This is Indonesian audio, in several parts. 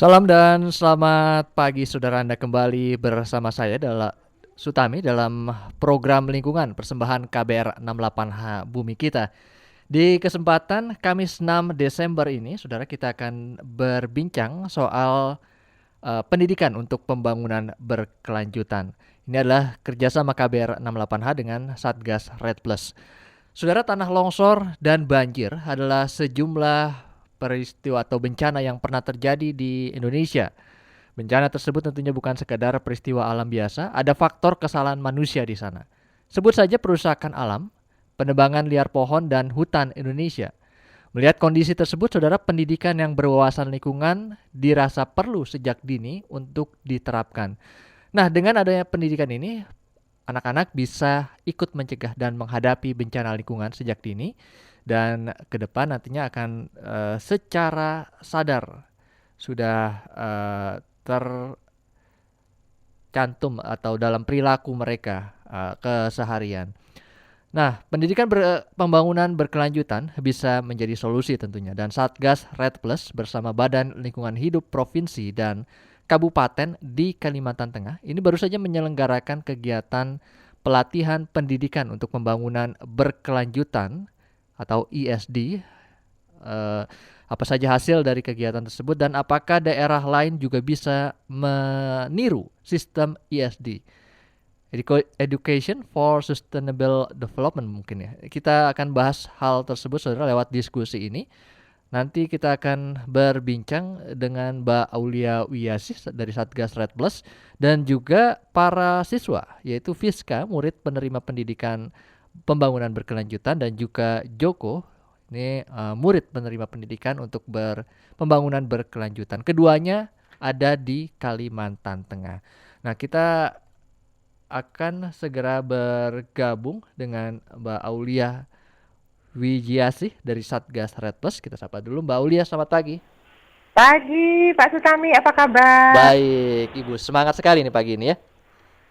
Salam dan selamat pagi saudara, Anda kembali bersama saya Sutami dalam program lingkungan persembahan KBR 68H Bumi Kita. Di kesempatan Kamis 6 Desember ini, saudara, kita akan berbincang soal pendidikan untuk pembangunan berkelanjutan. Ini adalah kerjasama KBR 68H dengan Satgas Red Plus. Saudara, tanah longsor dan banjir adalah sejumlah peristiwa atau bencana yang pernah terjadi di Indonesia. Bencana tersebut tentunya bukan sekadar peristiwa alam biasa, ada faktor kesalahan manusia di sana. Sebut saja perusakan alam, penebangan liar pohon dan hutan Indonesia. Melihat kondisi tersebut, saudara, pendidikan yang berwawasan lingkungan dirasa perlu sejak dini untuk diterapkan. Nah, dengan adanya pendidikan ini, anak-anak bisa ikut mencegah dan menghadapi bencana lingkungan sejak dini, dan ke depan nantinya akan secara sadar sudah tercantum atau dalam perilaku mereka keseharian. Nah, pendidikan pembangunan berkelanjutan bisa menjadi solusi tentunya, dan Satgas Red Plus bersama Badan Lingkungan Hidup Provinsi dan Kabupaten di Kalimantan Tengah ini baru saja menyelenggarakan kegiatan pelatihan pendidikan untuk pembangunan berkelanjutan atau ESD. Apa saja hasil dari kegiatan tersebut dan apakah daerah lain juga bisa meniru sistem ESD? Education for Sustainable Development mungkin ya. Kita akan bahas hal tersebut saudara lewat diskusi ini. Nanti kita akan berbincang dengan Mbak Aulia Wiyasih dari Satgas Red Plus dan juga para siswa yaitu Fiska, murid penerima pendidikan pembangunan berkelanjutan, dan juga Joko, ini murid penerima pendidikan untuk pembangunan berkelanjutan. Keduanya ada di Kalimantan Tengah. Nah, kita akan segera bergabung dengan Mbak Aulia Wijiasih dari Satgas Red Plus. Kita sapa dulu Mbak Aulia, selamat pagi. Pagi, Pak Sutami, apa kabar? Baik, Ibu. Semangat sekali nih pagi ini ya.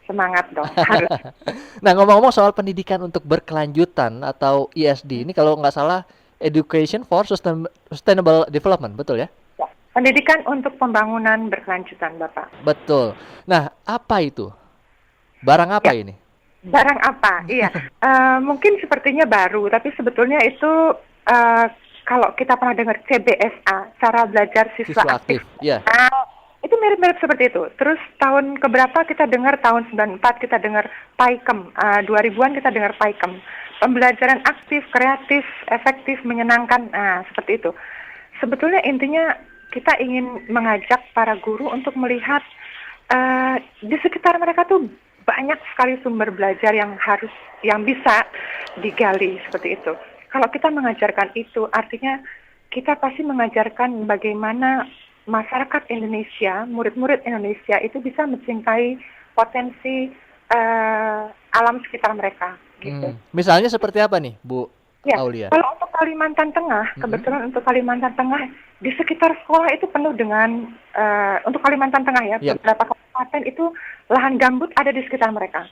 Semangat dong, harus. Nah, ngomong-ngomong soal pendidikan untuk berkelanjutan atau ESD, ini kalau nggak salah Education for Sustainable Development, betul ya? Ya. Pendidikan untuk pembangunan berkelanjutan, Bapak. Betul. Nah, apa itu? Barang apa Ya, ini? barang apa? Iya, mungkin sepertinya baru, tapi sebetulnya itu eh, kalau kita pernah dengar CBSA, cara belajar siswa Siswa aktif. aktif, ya. Itu mirip-mirip seperti itu. Terus tahun keberapa kita dengar, tahun 94 kita dengar PAIKEM, 2000-an kita dengar PAIKEM. Pembelajaran aktif, kreatif, efektif, menyenangkan, seperti itu. Sebetulnya intinya kita ingin mengajak para guru untuk melihat di sekitar mereka tuh banyak sekali sumber belajar yang bisa digali seperti itu. Kalau kita mengajarkan itu, artinya kita pasti mengajarkan bagaimana masyarakat Indonesia, murid-murid Indonesia itu bisa mencintai potensi alam sekitar mereka, gitu. Misalnya seperti apa nih, Bu Ya, Aulia? kalau untuk Kalimantan Tengah, Mm-mm. kebetulan untuk Kalimantan Tengah, di sekitar sekolah itu penuh dengan, untuk Kalimantan Tengah ya, Ya. beberapa kabupaten itu lahan gambut ada di sekitar mereka.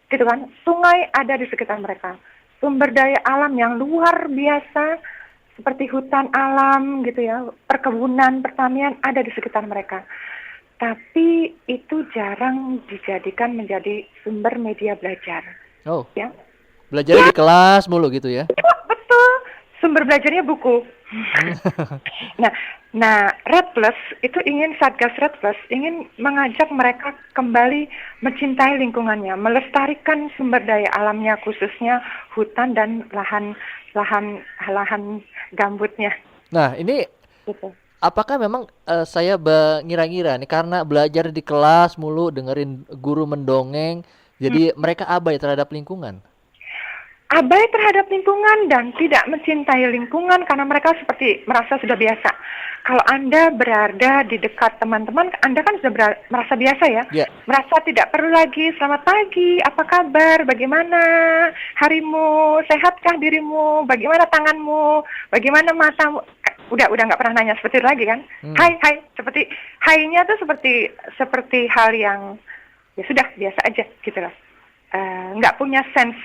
Gitu kan, sungai ada di sekitar mereka. Sumber daya alam yang luar biasa, seperti hutan alam gitu ya, perkebunan, pertanian ada di sekitar mereka. Tapi itu jarang dijadikan menjadi sumber media belajar. Oh, Ya, belajarnya di kelas mulu gitu ya? betul. Sumber belajarnya buku. Nah, Red Plus itu Satgas Red Plus ingin mengajak mereka kembali mencintai lingkungannya, melestarikan sumber daya alamnya, khususnya hutan dan lahan gambutnya. Nah, ini Gitu. apakah memang saya mengira-ngira nih karena belajar di kelas mulu dengerin guru mendongeng, jadi mereka abai terhadap lingkungan. Abai terhadap lingkungan dan tidak mencintai lingkungan karena mereka seperti merasa sudah biasa. Kalau Anda berada di dekat teman-teman, Anda kan sudah merasa biasa ya. Ya. Merasa tidak perlu lagi, selamat pagi, apa kabar, bagaimana harimu, sehatkah dirimu, bagaimana tanganmu, bagaimana matamu. Udah nggak pernah nanya seperti itu lagi kan. Hmm. Hai, seperti hai-nya tuh seperti hal yang ya sudah biasa aja gitu loh. Nggak punya sense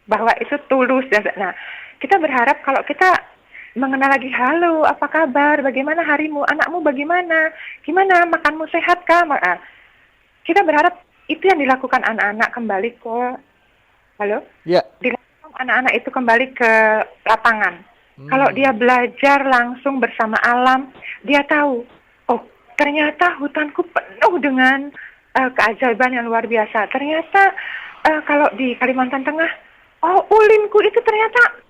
bahwa itu tulus dan nah kita berharap kalau kita mengenal lagi, halo, apa kabar, bagaimana harimu, anakmu bagaimana, gimana, makanmu sehat kah? Kita berharap itu yang dilakukan anak-anak kembali ke, halo, Ya. dilakukan anak-anak itu kembali ke lapangan. Kalau dia Hmm. belajar langsung bersama alam, dia tahu, oh ternyata hutanku penuh dengan keajaiban yang luar biasa. Ternyata kalau di Kalimantan Tengah, oh ulinku itu ternyata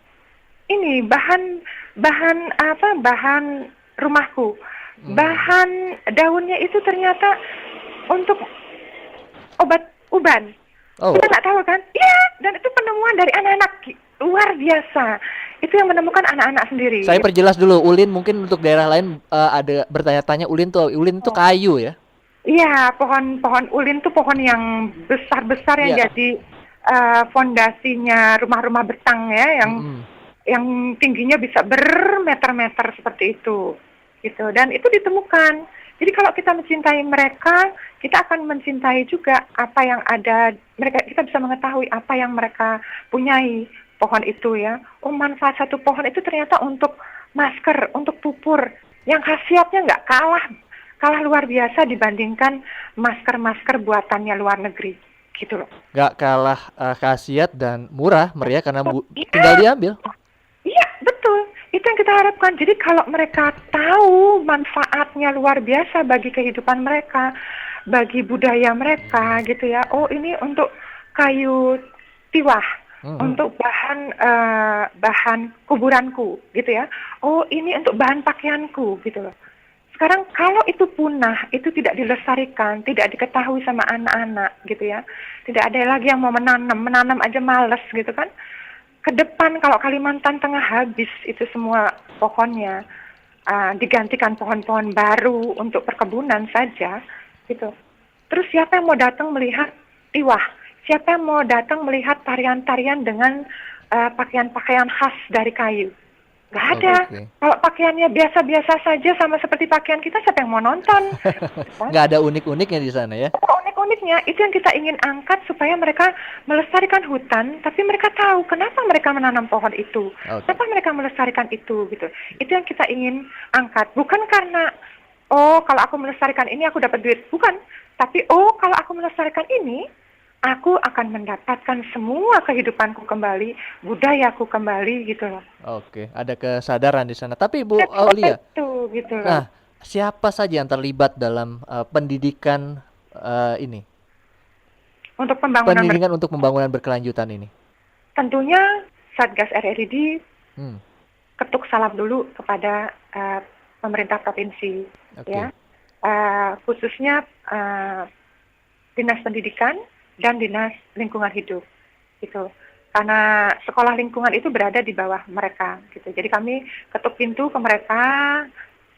ini bahan rumahku, Hmm. bahan daunnya itu ternyata untuk obat uban. Oh, Kita nggak tahu kan? Iya, dan itu penemuan dari anak-anak luar biasa. Itu yang menemukan anak-anak saya sendiri. perjelas dulu. Ulin mungkin untuk daerah lain ada bertanya-tanya ulin tuh Oh, kayu ya. iya, pohon-pohon ulin tuh pohon yang besar-besar yang Iya. jadi fondasinya rumah-rumah betang ya, Mm-mm. yang tingginya bisa bermeter-meter seperti itu, gitu. Dan itu ditemukan. Jadi kalau kita mencintai mereka, kita akan mencintai juga apa yang ada. Kita bisa mengetahui apa yang mereka punyai pohon itu ya. Oh, manfaat satu pohon itu ternyata untuk masker, untuk pupur, yang khasiatnya nggak kalah luar biasa dibandingkan masker-masker buatannya luar negeri, gitu loh. Gak kalah khasiat dan murah meriah karena Iya, tinggal diambil. iya, betul. Itu yang kita harapkan. Jadi kalau mereka tahu manfaatnya luar biasa bagi kehidupan mereka, bagi budaya mereka gitu ya. Oh, ini untuk kayu tiwah, Mhm. untuk bahan kuburanku gitu ya. Oh, ini untuk bahan pakaianku gitu loh. Sekarang kalau itu punah, itu tidak dilestarikan, tidak diketahui sama anak-anak gitu ya. Tidak ada lagi yang mau menanam aja males gitu kan. Ke depan kalau Kalimantan Tengah habis itu semua pohonnya, digantikan pohon-pohon baru untuk perkebunan saja gitu. Terus siapa yang mau datang melihat tiwah? Siapa yang mau datang melihat tarian-tarian dengan pakaian-pakaian khas dari kayu? Gak ada. Oke. Kalau pakaiannya biasa-biasa saja sama seperti pakaian kita, siapa yang mau nonton? Gitu kan? Nggak ada unik-uniknya di sana ya. Unik-uniknya itu yang kita ingin angkat supaya mereka melestarikan hutan, tapi mereka tahu kenapa mereka menanam pohon itu, Oke. kenapa mereka melestarikan itu, gitu. Itu yang kita ingin angkat, bukan karena oh kalau aku melestarikan ini aku dapat duit, bukan. Tapi oh kalau aku melestarikan ini, aku akan mendapatkan semua kehidupanku kembali, budayaku kembali, gitu loh. Oke, ada kesadaran di sana. Tapi Bu Seperti Aulia, itu, gitu loh. nah siapa saja yang terlibat dalam pendidikan ini? Untuk pembangunan Pendidikan untuk pembangunan berkelanjutan ini. tentunya Satgas RRID Hmm. ketuk salam dulu kepada pemerintah provinsi, ya, Oke. khususnya dinas pendidikan dan dinas lingkungan hidup, gitu. Karena sekolah lingkungan itu berada di bawah mereka, gitu. Jadi kami ketuk pintu ke mereka,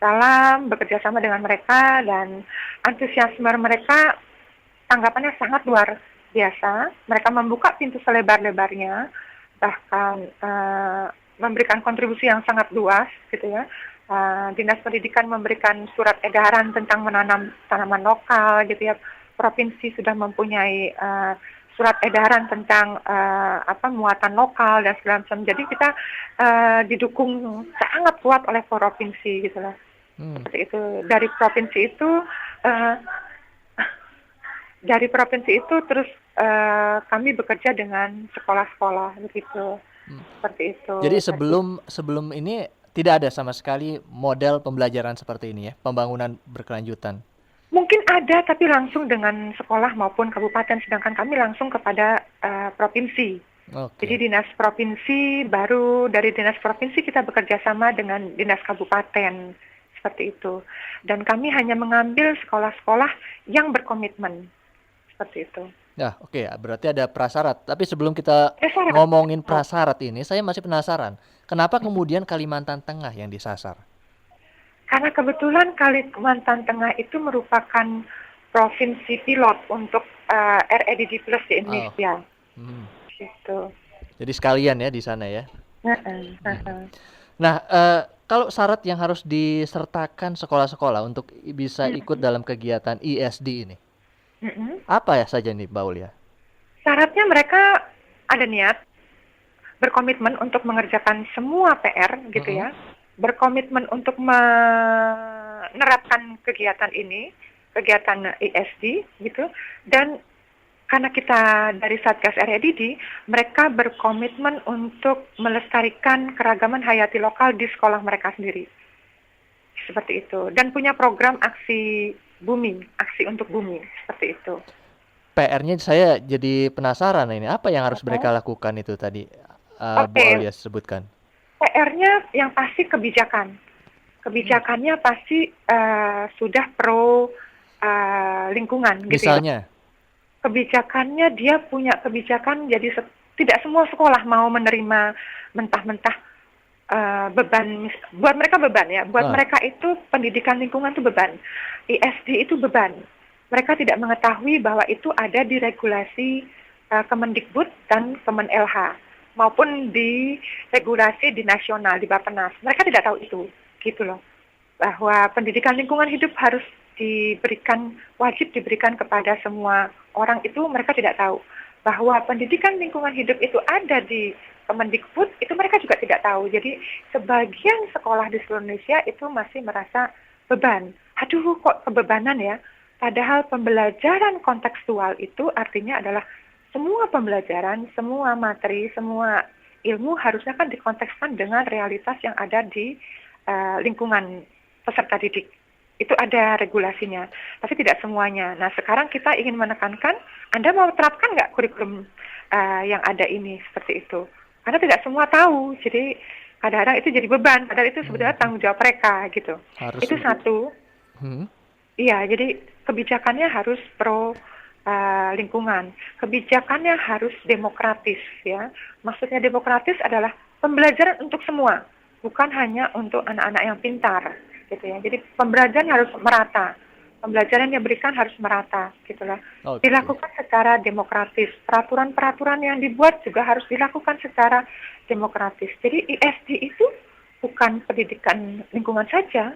salam, bekerja sama dengan mereka, dan antusiasme mereka tanggapannya sangat luar biasa. Mereka membuka pintu selebar-lebarnya, bahkan memberikan kontribusi yang sangat luas, gitu ya. Dinas Pendidikan memberikan surat edaran tentang menanam tanaman lokal, gitu ya. Provinsi sudah mempunyai surat edaran tentang muatan lokal dan segala macam. Jadi kita didukung sangat kuat oleh provinsi, gitu lah. Hmm. Seperti itu. Uh, dari provinsi itu terus kami bekerja dengan sekolah-sekolah begitu, Hmm. seperti itu Jadi tadi. sebelum sebelum ini tidak ada sama sekali model pembelajaran seperti ini ya, pembangunan berkelanjutan. Mungkin ada tapi langsung dengan sekolah maupun kabupaten, sedangkan kami langsung kepada provinsi. Jadi Oke. dinas provinsi, baru dari dinas provinsi kita bekerja sama dengan dinas kabupaten seperti itu. Dan kami hanya mengambil sekolah-sekolah yang berkomitmen seperti itu. Nah, oke, berarti ada prasyarat. Tapi sebelum kita Syarat. ngomongin prasyarat ini, saya masih penasaran. Kenapa kemudian Kalimantan Tengah yang disasar? Karena kebetulan Kalimantan Tengah itu merupakan provinsi pilot untuk REDD Plus di Oh, Indonesia. hmm. Gitu. Jadi sekalian ya di sana ya. Heeh, Mhm. heeh. Nah, kalau syarat yang harus disertakan sekolah-sekolah untuk bisa ikut Mm-mm, dalam kegiatan ISD ini, mm-mm. apa ya saja nih, Mbak Aulia? Syaratnya mereka ada niat, berkomitmen untuk mengerjakan semua PR gitu Mhm. ya. berkomitmen untuk menerapkan kegiatan ini, kegiatan ISD gitu, dan karena kita dari Satgas REDD, mereka berkomitmen untuk melestarikan keragaman hayati lokal di sekolah mereka sendiri. Seperti itu. Dan punya program aksi bumi, aksi untuk bumi, seperti itu. PR-nya saya jadi penasaran ini, apa yang harus mereka lakukan itu tadi, Bu Aulia sebutkan? PR-nya yang pasti kebijakan. Kebijakannya pasti sudah pro lingkungan gitu. Misalnya? Kebijakannya dia punya kebijakan, jadi tidak semua sekolah mau menerima mentah-mentah beban. Buat mereka beban ya, buat mereka itu pendidikan lingkungan itu beban, ISD itu beban. Mereka tidak mengetahui bahwa itu ada di regulasi Kemendikbud dan Kemen-LH maupun di regulasi di nasional, di Bappenas. Mereka tidak tahu itu, gitu loh. Bahwa pendidikan lingkungan hidup harus diberikan, wajib diberikan kepada semua orang, itu mereka tidak tahu. Bahwa pendidikan lingkungan hidup itu ada di Kemendikbud, itu mereka juga tidak tahu. Jadi sebagian sekolah di seluruh Indonesia itu masih merasa beban. Aduh, kok kebebanan ya? Padahal pembelajaran kontekstual itu artinya adalah semua pembelajaran, semua materi, semua ilmu harusnya kan dikontekskan dengan realitas yang ada di lingkungan peserta didik. Itu ada regulasinya, tapi tidak semuanya. Nah, sekarang kita ingin menekankan, Anda mau terapkan nggak kurikulum yang ada ini, seperti itu. Karena tidak semua tahu, jadi kadang-kadang itu jadi beban, padahal itu sebenarnya tanggung jawab mereka, gitu. Itu satu. Iya, jadi kebijakannya harus pro lingkungan. Kebijakannya harus demokratis, ya. Maksudnya demokratis adalah pembelajaran untuk semua, bukan hanya untuk anak-anak yang pintar. Gitu ya. Jadi pembelajaran harus merata, pembelajaran yang diberikan harus merata, gitulah. Dilakukan secara demokratis. Peraturan-peraturan yang dibuat juga harus dilakukan secara demokratis. Jadi ISD itu bukan pendidikan lingkungan saja,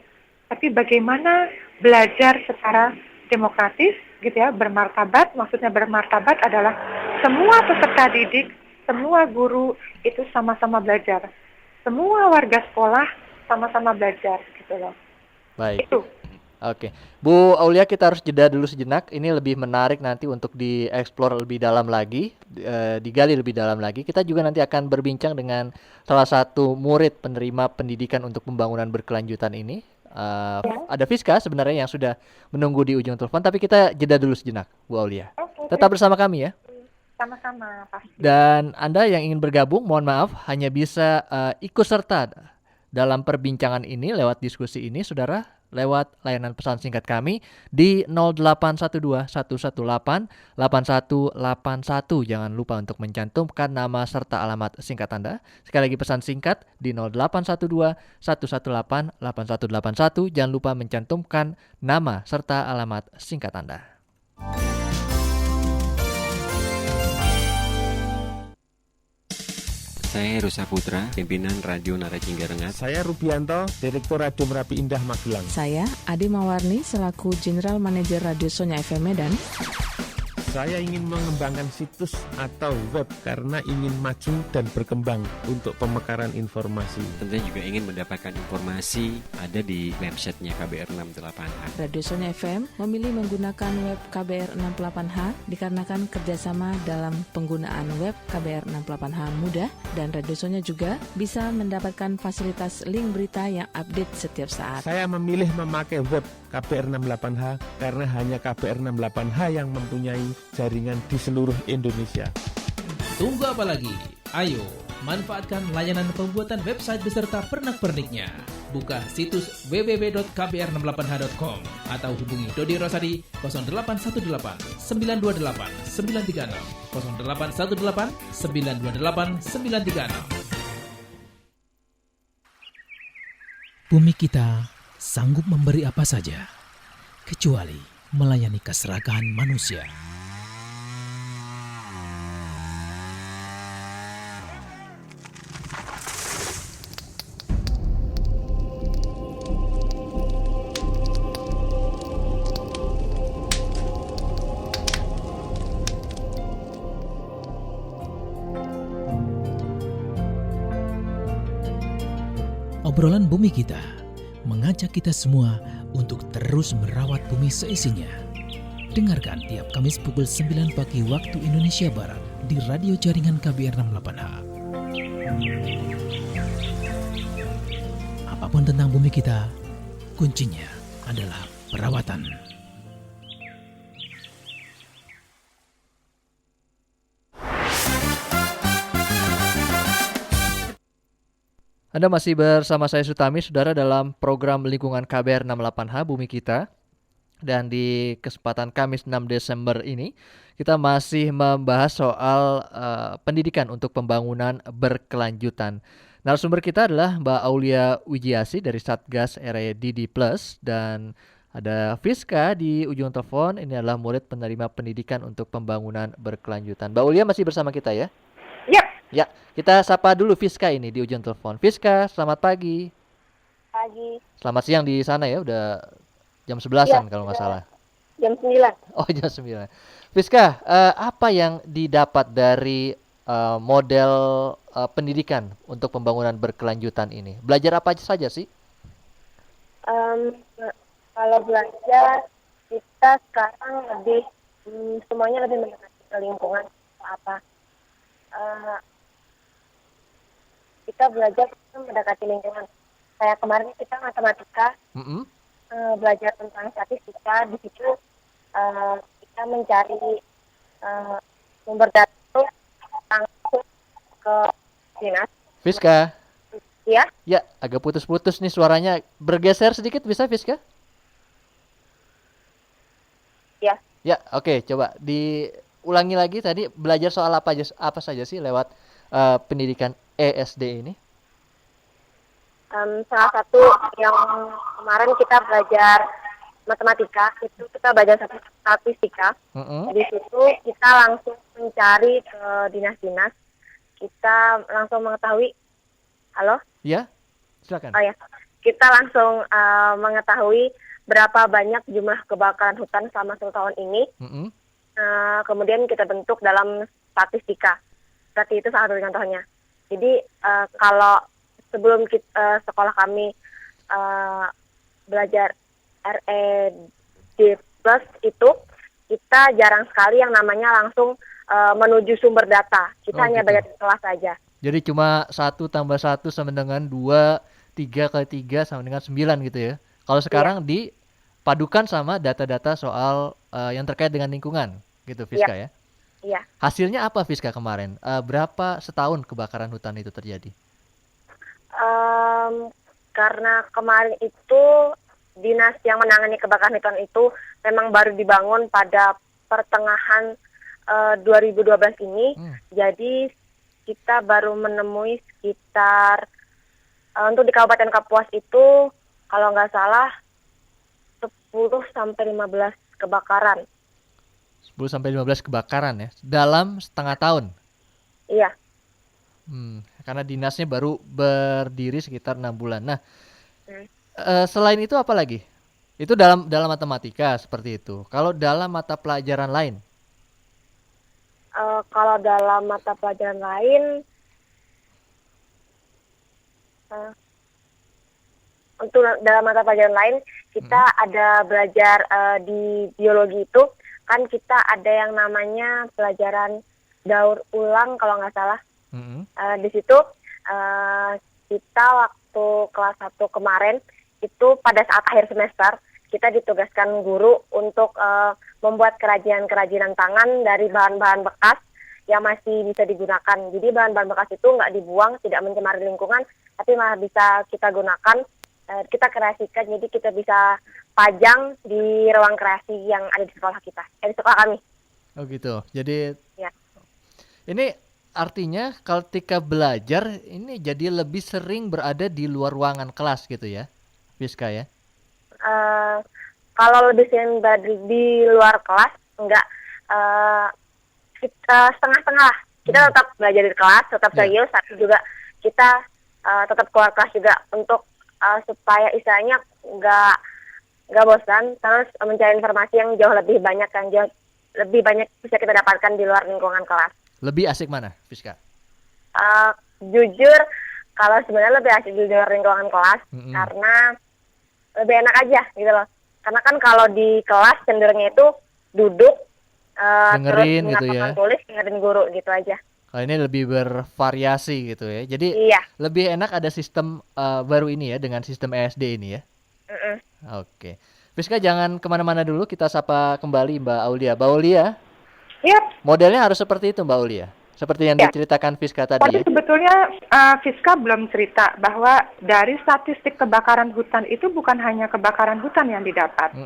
tapi bagaimana belajar secara demokratis, gitu ya, bermartabat. Maksudnya bermartabat adalah semua peserta didik, semua guru itu sama-sama belajar, semua warga sekolah sama-sama belajar, gitu loh. Baik. Oke, Bu Aulia, kita harus jeda dulu sejenak. Ini lebih menarik nanti untuk dieksplor lebih dalam lagi, digali lebih dalam lagi. Kita juga nanti akan berbincang dengan salah satu murid penerima pendidikan untuk pembangunan berkelanjutan ini. Ada Fiska sebenarnya yang sudah menunggu di ujung telepon, tapi kita jeda dulu sejenak, Bu Aulia. Tetap bersama kami ya. Sama-sama, pasti. Dan Anda yang ingin bergabung, mohon maaf, hanya bisa ikut serta dalam perbincangan ini lewat diskusi ini, saudara, lewat layanan pesan singkat kami di 0812 118 8181. Jangan lupa untuk mencantumkan nama serta alamat singkat Anda. Sekali lagi pesan singkat di 0812 118 8181. Jangan lupa mencantumkan nama serta alamat singkat Anda. Saya Heru Saputra, pimpinan Radio Naracingga Rengat. Saya Rubianto, Direktur Radio Merapi Indah Magelang. Saya Ade Mawarni, selaku General Manager Radio Sonya FM Medan. Saya ingin mengembangkan situs atau web karena ingin maju dan berkembang untuk pemekaran informasi. Tentunya juga ingin mendapatkan informasi ada di websitenya KBR 68H. Radio Sonya FM memilih menggunakan web KBR 68H dikarenakan kerjasama dalam penggunaan web KBR 68H mudah, dan Radio Sonya juga bisa mendapatkan fasilitas link berita yang update setiap saat. Saya memilih memakai web KBR 68H karena hanya KBR 68H yang mempunyai jaringan di seluruh Indonesia. Tunggu apa lagi? Ayo, manfaatkan layanan pembuatan website beserta pernak-perniknya. Buka situs www.kbr68h.com atau hubungi Dodi Rosadi 0818 928 936 0818 928 936. Bumi kita sanggup memberi apa saja, kecuali melayani keserakahan manusia. Obrolan Bumi Kita mengajak kita semua untuk terus merawat bumi seisinya. Dengarkan tiap Kamis pukul 9 pagi waktu Indonesia Barat di radio jaringan KBR 68H. Apapun tentang bumi kita, kuncinya adalah perawatan. Anda masih bersama saya Sutami, saudara, dalam program Lingkungan KBR 68H Bumi Kita. Dan di kesempatan Kamis 6 Desember ini, kita masih membahas soal pendidikan untuk pembangunan berkelanjutan. Narasumber kita adalah Mbak Aulia Wijiasi dari Satgas REDD+, dan ada Fiska di ujung telepon. Ini adalah murid penerima pendidikan untuk pembangunan berkelanjutan. Mbak Aulia masih bersama kita ya? Ya. Ya, kita sapa dulu Fiska ini di ujung telepon. Fiska, selamat pagi. Pagi. Selamat siang di sana ya, udah jam 11-an kalau nggak salah. Jam 9. Oh, jam 9. Fiska, apa yang didapat dari model pendidikan untuk pembangunan berkelanjutan ini? Belajar apa saja sih? Kalau belajar, kita sekarang lebih, semuanya lebih mendekati ke lingkungan. Kita belajar mendekati lingkungan. Kayak kemarin kita matematika, belajar tentang statistika. Di situ kita mencari sumber data itu langsung ke dinas. Fiska? Ya? Ya, agak putus-putus nih suaranya. Bergeser sedikit bisa, Fiska? Ya. Ya, oke. Coba diulangi lagi tadi, belajar soal apa saja sih lewat pendidikan ESD ini? Salah satu yang kemarin kita belajar matematika, itu kita belajar statistika. Di situ kita langsung mencari ke dinas-dinas. Kita langsung mengetahui, halo? Ya, silakan. Oh ya, kita langsung mengetahui berapa banyak jumlah kebakaran hutan selama 1 tahun ini. Kemudian kita bentuk dalam statistika. Berarti itu salah satu contohnya. Jadi kalau sebelum sekolah kami belajar RED+ itu, kita jarang sekali yang namanya langsung menuju sumber data. Kita hanya belajar di kelas saja. Jadi cuma 1 tambah 1 sama dengan 2, 3 kali 3 sama dengan 9 gitu ya. Kalau sekarang dipadukan sama data-data soal yang terkait dengan lingkungan gitu, Fiska ya? Iya. Hasilnya apa, Fiska, kemarin? Berapa setahun kebakaran hutan itu terjadi? Karena kemarin itu dinas yang menangani kebakaran hutan itu memang baru dibangun pada pertengahan 2012 ini. Jadi kita baru menemui sekitar untuk di Kabupaten Kapuas itu kalau nggak salah 10-15 kebakaran. 10-15 kebakaran ya, dalam setengah tahun? Iya. Karena dinasnya baru berdiri sekitar 6 bulan. Nah, selain itu apa lagi? Itu dalam matematika seperti itu. Kalau dalam mata pelajaran lain? Kalau dalam mata pelajaran lain, untuk dalam mata pelajaran lain kita ada belajar di biologi itu. Kan kita ada yang namanya pelajaran daur ulang kalau nggak salah. Di situ kita waktu kelas 1 kemarin itu pada saat akhir semester kita ditugaskan guru untuk membuat kerajinan-kerajinan tangan dari bahan-bahan bekas yang masih bisa digunakan. Jadi bahan-bahan bekas itu nggak dibuang, tidak mencemari lingkungan, tapi malah bisa kita gunakan, kita kreasikan, jadi kita bisa pajang di ruang kreasi yang ada di sekolah kita, di sekolah kami. Oh gitu. Jadi ya. Ini artinya ketika belajar ini jadi lebih sering berada di luar ruangan kelas gitu ya, Fiska ya? Kalau lebih sering berada di luar kelas, enggak, setengah-setengah lah. Kita tetap belajar di kelas, tetap serius, tapi juga kita tetap keluar kelas juga untuk supaya istilahnya enggak bosan, terus mencari informasi yang jauh lebih banyak, lebih banyak bisa kita dapatkan di luar lingkungan kelas. Lebih asik mana, Fiska? Jujur, kalau sebenarnya lebih asik didengerin di ruangan kelas karena lebih enak aja gitu loh. Karena kan kalau di kelas cenderungnya itu duduk Dengerin terus gitu mengapakan ya. tulis dengerin guru gitu aja. Kalau ini lebih bervariasi gitu ya. Jadi Iya. lebih enak ada sistem baru ini ya dengan sistem ESD ini ya. Mm-mm. Oke. Fiska jangan kemana-mana dulu, kita sapa kembali Mbak Aulia. Mbak Aulia, Yap. modelnya harus seperti itu Mbak Aulia. Seperti yang Ya. diceritakan Fiska tadi Tapi ya. sebetulnya Fiska belum cerita bahwa dari statistik kebakaran hutan itu bukan hanya kebakaran hutan yang didapat,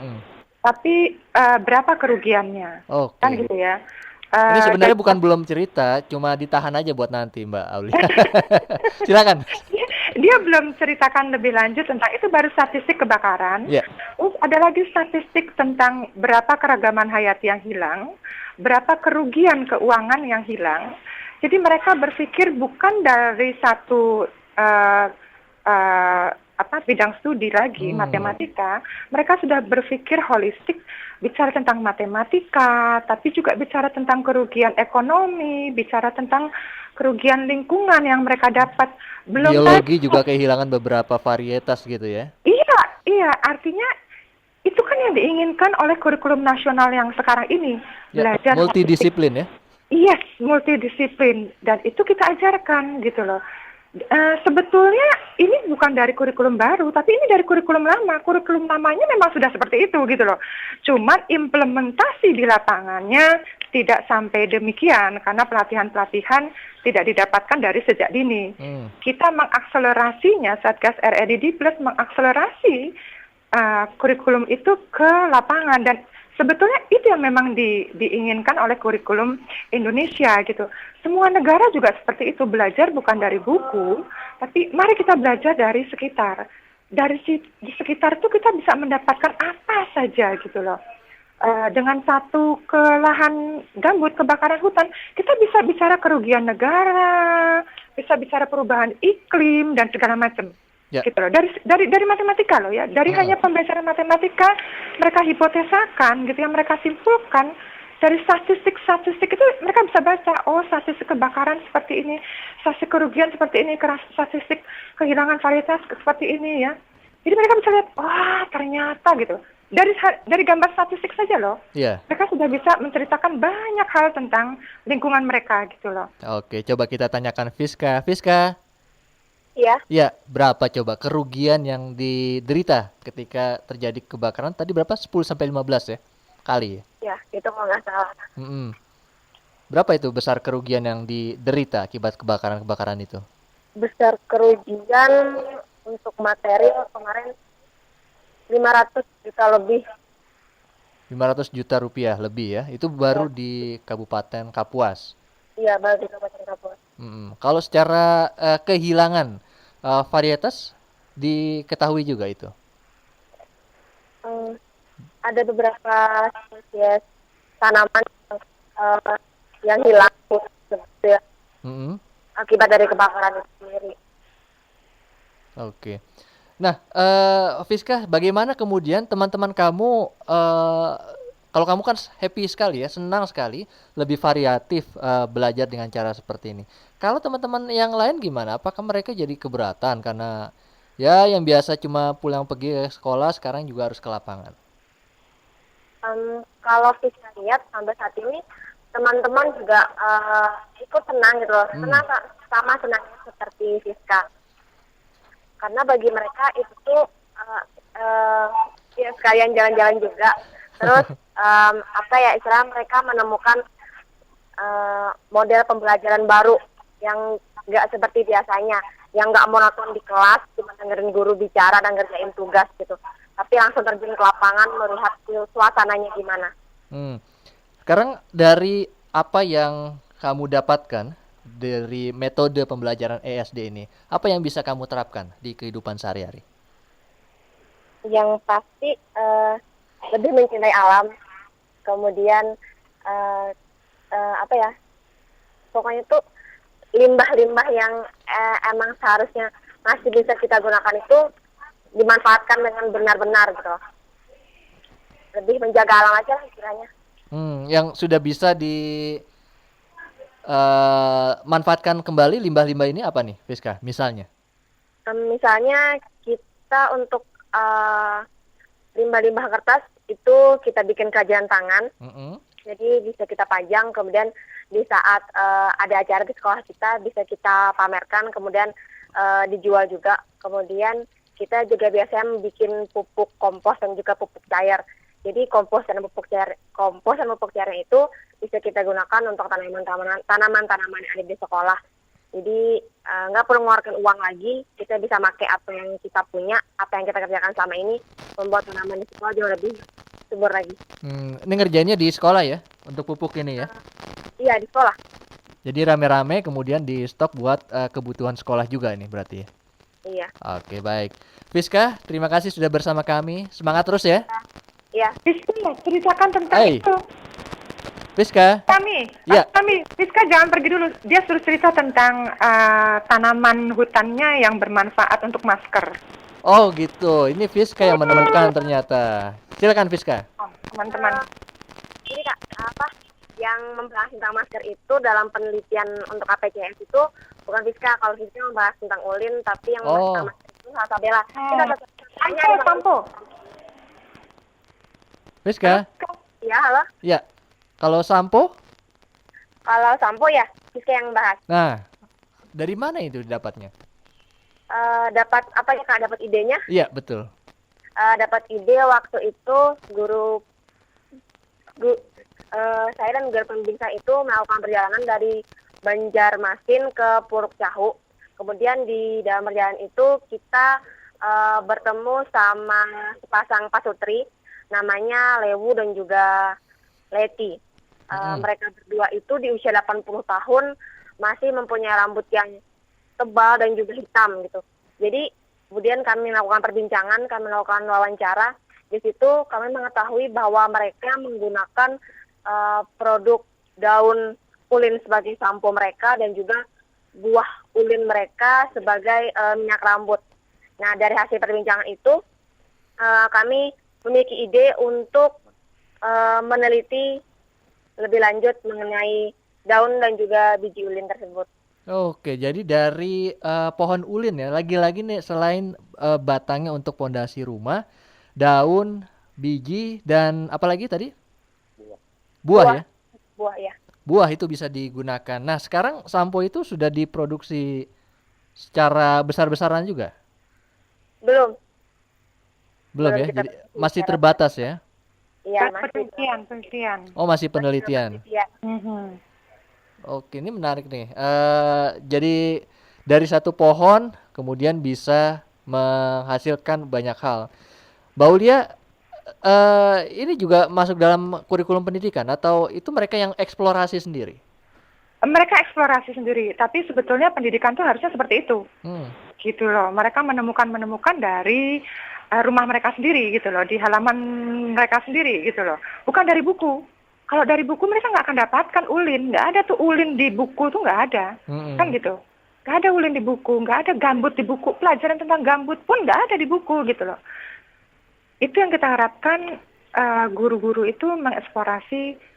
tapi berapa kerugiannya, Oke. kan gitu ya. Ini sebenarnya bukan belum cerita, cuma ditahan aja buat nanti Mbak Aulia. Silakan. Dia belum ceritakan lebih lanjut tentang itu, baru statistik kebakaran. Ya. Terus ada lagi statistik tentang berapa keragaman hayati yang hilang, berapa kerugian keuangan yang hilang. Jadi mereka berpikir bukan dari satu bidang studi lagi, matematika. Mereka sudah berpikir holistik, bicara tentang matematika, tapi juga bicara tentang kerugian ekonomi, bicara tentang kerugian lingkungan yang mereka dapat. Belum Biologi juga kehilangan beberapa varietas gitu ya. Iya, artinya itu kan yang diinginkan oleh kurikulum nasional yang sekarang ini, Ya, belajar multidisiplin ya. Yes, multidisiplin, dan itu kita ajarkan gitu loh. Sebetulnya ini bukan dari kurikulum baru, tapi ini dari kurikulum lama. Kurikulum lamanya memang sudah seperti itu gitu loh. Cuman implementasi di lapangannya tidak sampai demikian karena pelatihan-pelatihan tidak didapatkan dari sejak dini. Kita mengakselerasinya, Satgas REDD Plus mengakselerasi kurikulum itu ke lapangan, dan sebetulnya itu yang memang diinginkan oleh kurikulum Indonesia gitu. Semua negara juga seperti itu, belajar bukan dari buku, tapi mari kita belajar dari sekitar. Di sekitar itu kita bisa mendapatkan apa saja gitu loh. Dengan satu lahan gambut, kebakaran hutan, kita bisa bicara kerugian negara, bisa bicara perubahan iklim dan segala macam. Ya. Gitu loh. Dari matematika loh ya, dari hanya pembelajaran matematika mereka hipotesakan gitu ya, mereka simpulkan dari statistik itu mereka bisa baca, oh statistik kebakaran seperti ini, statistik kerugian seperti ini, statistik kehilangan varietas seperti ini ya. Jadi mereka bisa lihat, wah ternyata gitu. Dari gambar statistik saja loh, mereka sudah bisa menceritakan banyak hal tentang lingkungan mereka gitu loh. Oke, coba kita tanyakan Fiska. Fiska. Iya. Ya, berapa coba kerugian yang diderita ketika terjadi kebakaran? Tadi berapa? 10 sampai 15 ya? Kali ya? Ya, itu kalau nggak salah. Berapa itu besar kerugian yang diderita akibat kebakaran-kebakaran itu? Besar kerugian untuk material kemarin 500 juta lebih. 500 juta rupiah lebih ya? Itu baru di Kabupaten Kapuas? Iya, baru di Kabupaten Kapuas. Kalau secara kehilangan varietas diketahui juga itu? Ada beberapa spesies tanaman yang hilang ya, akibat dari kebakaran itu sendiri. Oke. Nah, Fiska, bagaimana kemudian teman-teman kamu, kalau kamu kan happy sekali ya, senang sekali, lebih variatif belajar dengan cara seperti ini. Kalau teman-teman yang lain gimana? Apakah mereka jadi keberatan karena ya yang biasa cuma pulang pergi ke sekolah sekarang juga harus ke lapangan? Kalau Fiska lihat sampai saat ini teman-teman juga ikut senang gitu loh, senang sama senangnya seperti Fiska. Karena bagi mereka itu ya sekalian jalan-jalan juga. Terus istilah mereka menemukan model pembelajaran baru yang nggak seperti biasanya, yang nggak monoton di kelas cuma dengerin guru bicara dan ngerjain tugas gitu, tapi langsung terjun ke lapangan melihat suasananya gimana. Sekarang dari apa yang kamu dapatkan dari metode pembelajaran ESD ini, apa yang bisa kamu terapkan di kehidupan sehari-hari? Yang pasti lebih mencintai alam, kemudian pokoknya tuh limbah-limbah yang emang seharusnya masih bisa kita gunakan itu dimanfaatkan dengan benar-benar gitu. Lebih menjaga alam aja lah istilahnya. Yang sudah bisa manfaatkan kembali limbah-limbah ini apa nih, Fiska? Misalnya? Misalnya kita untuk limbah-limbah kertas itu kita bikin kerajinan tangan. Jadi bisa kita pajang, kemudian di saat ada acara di sekolah kita bisa kita pamerkan, kemudian dijual juga. Kemudian kita juga biasanya bikin pupuk kompos dan juga pupuk cair. Jadi kompos dan pupuk cairnya itu bisa kita gunakan untuk tanaman-tanaman yang ada di sekolah. Jadi nggak perlu mengeluarkan uang lagi, kita bisa pakai apa yang kita punya, apa yang kita kerjakan selama ini, membuat tanaman di sekolah jauh lebih subur lagi. Ini ngerjainnya di sekolah ya, untuk pupuk ini ya? Iya, di sekolah. Jadi rame-rame kemudian di stok buat kebutuhan sekolah juga ini berarti ya? Iya. Oke, baik. Fiska, terima kasih sudah bersama kami. Semangat terus ya. Iya. Fiska, ceritakan tentang itu. Fiska. Kami, Fiska jangan pergi dulu. Dia suruh cerita tentang tanaman hutannya yang bermanfaat untuk masker. Oh gitu, ini Fiska yang menemukan ternyata. Silakan Fiska. Teman-teman. Ini Kak, yang membahas tentang masker itu dalam penelitian untuk KPCS itu bukan Fiska. Kalau Fiska membahas tentang ulin, tapi yang membahas tentang masker itu Salsabella. Sampo. Fiska. Iya, halo. Ya. Kalau sampo? Kalau sampo ya Fiska yang bahas. Nah, dari mana itu dapatnya? Dapat apa ya Kak? Dapat idenya? Iya, betul. Dapat ide waktu itu saya dan guru pembimbing itu melakukan perjalanan dari Banjarmasin ke Puruk Cahu. Kemudian di dalam perjalanan itu kita bertemu sama sepasang pasutri namanya Lewu dan juga Leti. Mereka berdua itu di usia 80 tahun masih mempunyai rambut yang tebal dan juga hitam gitu. Jadi kemudian kami melakukan perbincangan, kami melakukan wawancara. Di situ kami mengetahui bahwa mereka menggunakan produk daun ulin sebagai sampo mereka dan juga buah ulin mereka sebagai minyak rambut. Nah, dari hasil perbincangan itu kami memiliki ide untuk meneliti lebih lanjut mengenai daun dan juga biji ulin tersebut. Oke, jadi dari pohon ulin ya, lagi-lagi nih selain batangnya untuk pondasi rumah, daun, biji, dan apa lagi tadi? Buah ya? Buah ya. Buah itu bisa digunakan. Nah, sekarang sampo itu sudah diproduksi secara besar-besaran juga? Belum ya, jadi masih terbatas ya? Iya, penelitian. Oh, masih penelitian. Oke, ini menarik nih. Jadi dari satu pohon kemudian bisa menghasilkan banyak hal. Mbak Aulia, ini juga masuk dalam kurikulum pendidikan atau itu mereka yang eksplorasi sendiri? Mereka eksplorasi sendiri, tapi sebetulnya pendidikan tuh harusnya seperti itu. Gitu loh, mereka menemukan dari rumah mereka sendiri gitu loh, di halaman mereka sendiri gitu loh. Bukan dari buku. Kalau dari buku mereka nggak akan dapatkan ulin, nggak ada tuh ulin di buku tuh nggak ada, kan gitu. Nggak ada ulin di buku, nggak ada gambut di buku, pelajaran tentang gambut pun nggak ada di buku gitu loh. Itu yang kita harapkan guru-guru itu mengeksplorasi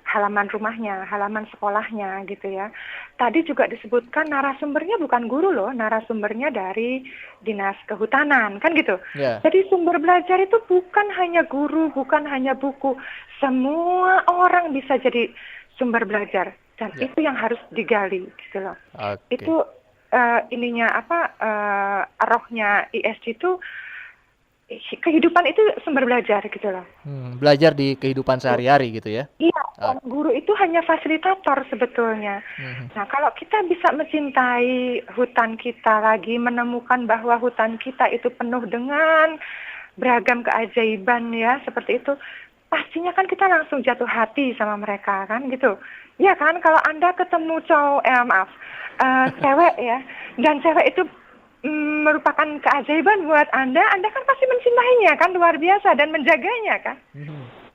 halaman rumahnya, halaman sekolahnya gitu ya. Tadi juga disebutkan narasumbernya bukan guru loh, narasumbernya dari Dinas Kehutanan, kan gitu. Jadi sumber belajar itu bukan hanya guru, bukan hanya buku. Semua orang bisa jadi sumber belajar dan itu yang harus digali gitu loh. Itu rohnya ISD itu kehidupan itu sumber belajar gitu loh. Belajar di kehidupan sehari-hari gitu ya? Iya, guru itu hanya fasilitator sebetulnya. Nah, kalau kita bisa mencintai hutan kita lagi, menemukan bahwa hutan kita itu penuh dengan beragam keajaiban ya, seperti itu, pastinya kan kita langsung jatuh hati sama mereka kan gitu. Ya kan, kalau Anda ketemu cewek ya, dan cewek itu merupakan keajaiban buat Anda kan pasti mencintainya kan, luar biasa, dan menjaganya kan.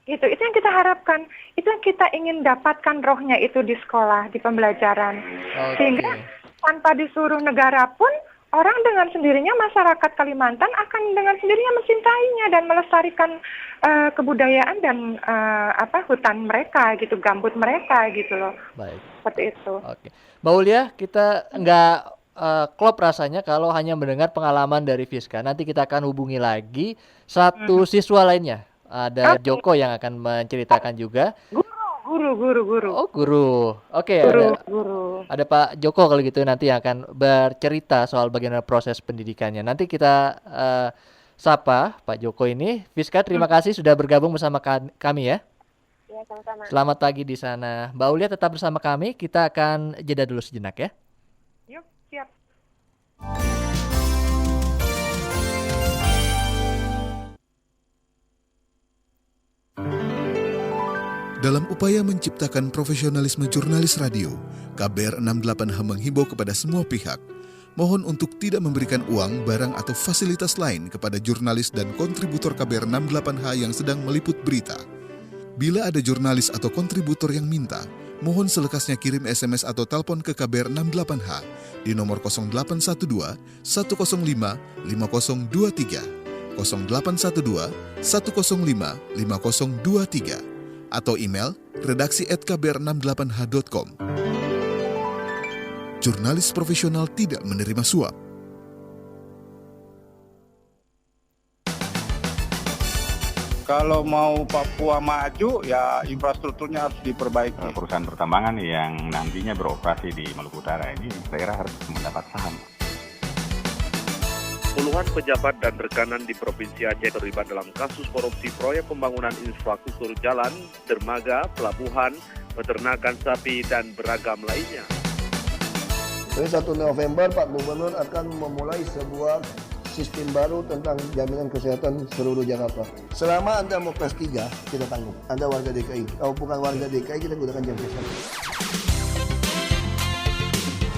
Itu yang kita harapkan, itu yang kita ingin dapatkan rohnya itu di sekolah, di pembelajaran. Sehingga tanpa disuruh negara pun, orang dengan sendirinya, masyarakat Kalimantan akan dengan sendirinya mencintainya dan melestarikan kebudayaan dan hutan mereka gitu, gambut mereka gitu loh. Baik. Seperti itu. Oke, Mbak Aulia, kita nggak klop rasanya kalau hanya mendengar pengalaman dari Fiska. Nanti kita akan hubungi lagi satu siswa lainnya. Ada Joko yang akan menceritakan juga. Guru. Oh, guru. Oke, Guru. ada Pak Joko kalau gitu nanti yang akan bercerita soal bagaimana proses pendidikannya. Nanti kita sapa Pak Joko ini. Fiska, terima kasih sudah bergabung bersama kami ya. Ya, sama-sama. Selamat pagi di sana. Mbak Aulia tetap bersama kami. Kita akan jeda dulu sejenak ya. Yuk, siap. Dalam upaya menciptakan profesionalisme jurnalis radio, KBR 68H menghimbau kepada semua pihak, mohon untuk tidak memberikan uang, barang atau fasilitas lain kepada jurnalis dan kontributor KBR 68H yang sedang meliput berita. Bila ada jurnalis atau kontributor yang minta, mohon selekasnya kirim SMS atau telepon ke KBR 68H di nomor 0812 105 5023, 0812 105 5023, atau email redaksi@kbr68h.com. Jurnalis profesional tidak menerima suap. Kalau mau Papua maju, ya infrastrukturnya harus diperbaiki. Perusahaan pertambangan yang nantinya beroperasi di Maluku Utara ini, daerah harus mendapat saham. Puluhan pejabat dan rekanan di Provinsi Aceh terlibat dalam kasus korupsi proyek pembangunan infrastruktur jalan, dermaga, pelabuhan, peternakan sapi, dan beragam lainnya. Jadi 1 November Pak Gubernur akan memulai sebuah sistem baru tentang jaminan kesehatan seluruh Jakarta. Selama Anda mau kelas 3, kita tanggung. Anda warga DKI. Kalau bukan warga DKI, kita gunakan jam kesehatan.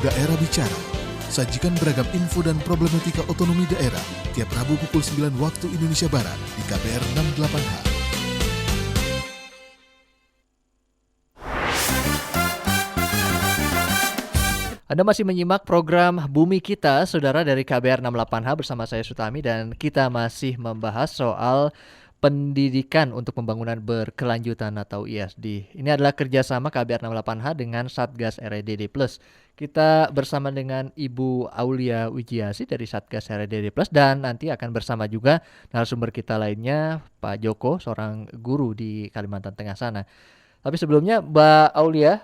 Daerah Bicara. Sajikan beragam info dan problematika otonomi daerah tiap Rabu pukul 9 waktu Indonesia Barat di KBR 68H. Anda masih menyimak program Bumi Kita, saudara, dari KBR 68H bersama saya Sutami, dan kita masih membahas soal pendidikan untuk pembangunan berkelanjutan atau ISD. Ini adalah kerjasama KBR 68H dengan Satgas REDD+. Kita bersama dengan Ibu Aulia Wijiasi dari Satgas REDD+, dan nanti akan bersama juga narasumber kita lainnya, Pak Joko, seorang guru di Kalimantan Tengah sana. Tapi sebelumnya, Mbak Aulia,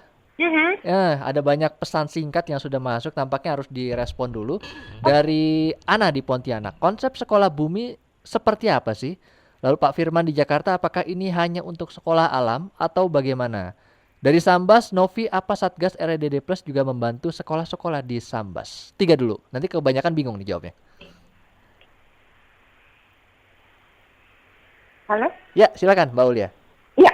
ada banyak pesan singkat yang sudah masuk, tampaknya harus direspon dulu. Dari Ana di Pontianak, konsep sekolah bumi seperti apa sih? Lalu Pak Firman di Jakarta, apakah ini hanya untuk sekolah alam atau bagaimana? Dari Sambas, Novi, apa Satgas REDD Plus juga membantu sekolah-sekolah di Sambas? 3 dulu, nanti kebanyakan bingung nih jawabnya. Halo? Ya, silakan Mbak Aulia. Ya,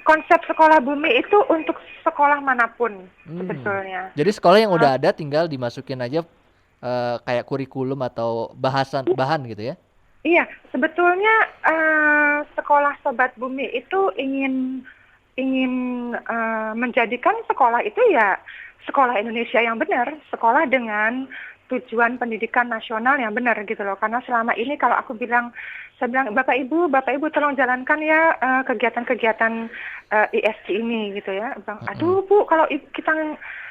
konsep sekolah bumi itu untuk sekolah manapun sebetulnya. Jadi sekolah yang udah ada tinggal dimasukin aja kayak kurikulum atau bahan gitu ya? Iya, sebetulnya sekolah Sobat Bumi itu ingin menjadikan sekolah itu ya sekolah Indonesia yang benar, sekolah dengan tujuan pendidikan nasional yang benar gitu loh. Karena selama ini kalau saya bilang Bapak Ibu tolong jalankan ya kegiatan-kegiatan ISD ini gitu ya. Bang, aduh Bu, kalau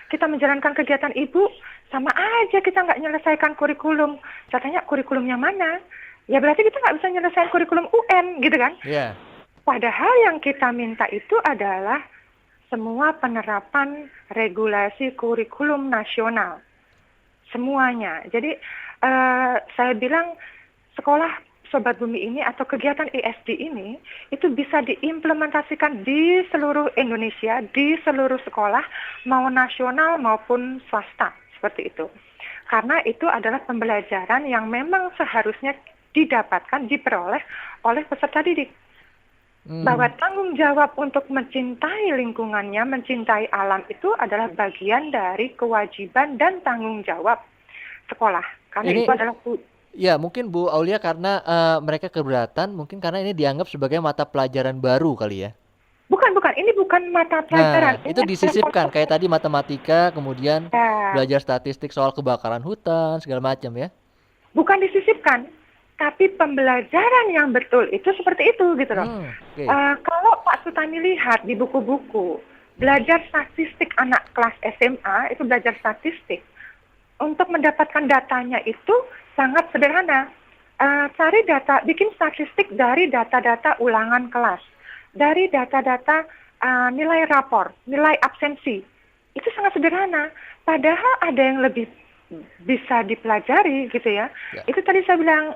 kita menjalankan kegiatan Ibu sama aja kita nggak menyelesaikan kurikulum. Katanya kurikulumnya mana? Ya berarti kita nggak bisa menyelesaikan kurikulum UN gitu kan? Iya. Padahal yang kita minta itu adalah semua penerapan regulasi kurikulum nasional. Semuanya. Jadi saya bilang sekolah Sobat Bumi ini atau kegiatan ISD ini itu bisa diimplementasikan di seluruh Indonesia, di seluruh sekolah, mau nasional maupun swasta, seperti itu. Karena itu adalah pembelajaran yang memang seharusnya diperoleh oleh peserta didik. Bahwa tanggung jawab untuk mencintai lingkungannya, mencintai alam itu adalah bagian dari kewajiban dan tanggung jawab sekolah. Karena itu adalah ya, mungkin Bu Aulia karena mereka keberatan, mungkin karena ini dianggap sebagai mata pelajaran baru kali ya? Bukan. Ini bukan mata pelajaran. Nah, itu disisipkan kayak tadi matematika, kemudian belajar statistik soal kebakaran hutan, segala macam ya? Bukan disisipkan, tapi pembelajaran yang betul itu seperti itu gitu loh. Kalau Pak Sutami lihat di buku-buku, belajar statistik anak kelas SMA, itu belajar statistik. untuk mendapatkan datanya itu sangat sederhana. Cari data, bikin statistik dari data-data ulangan kelas, dari data-data nilai rapor, nilai absensi. Itu sangat sederhana. Padahal ada yang lebih bisa dipelajari gitu ya. Itu tadi saya bilang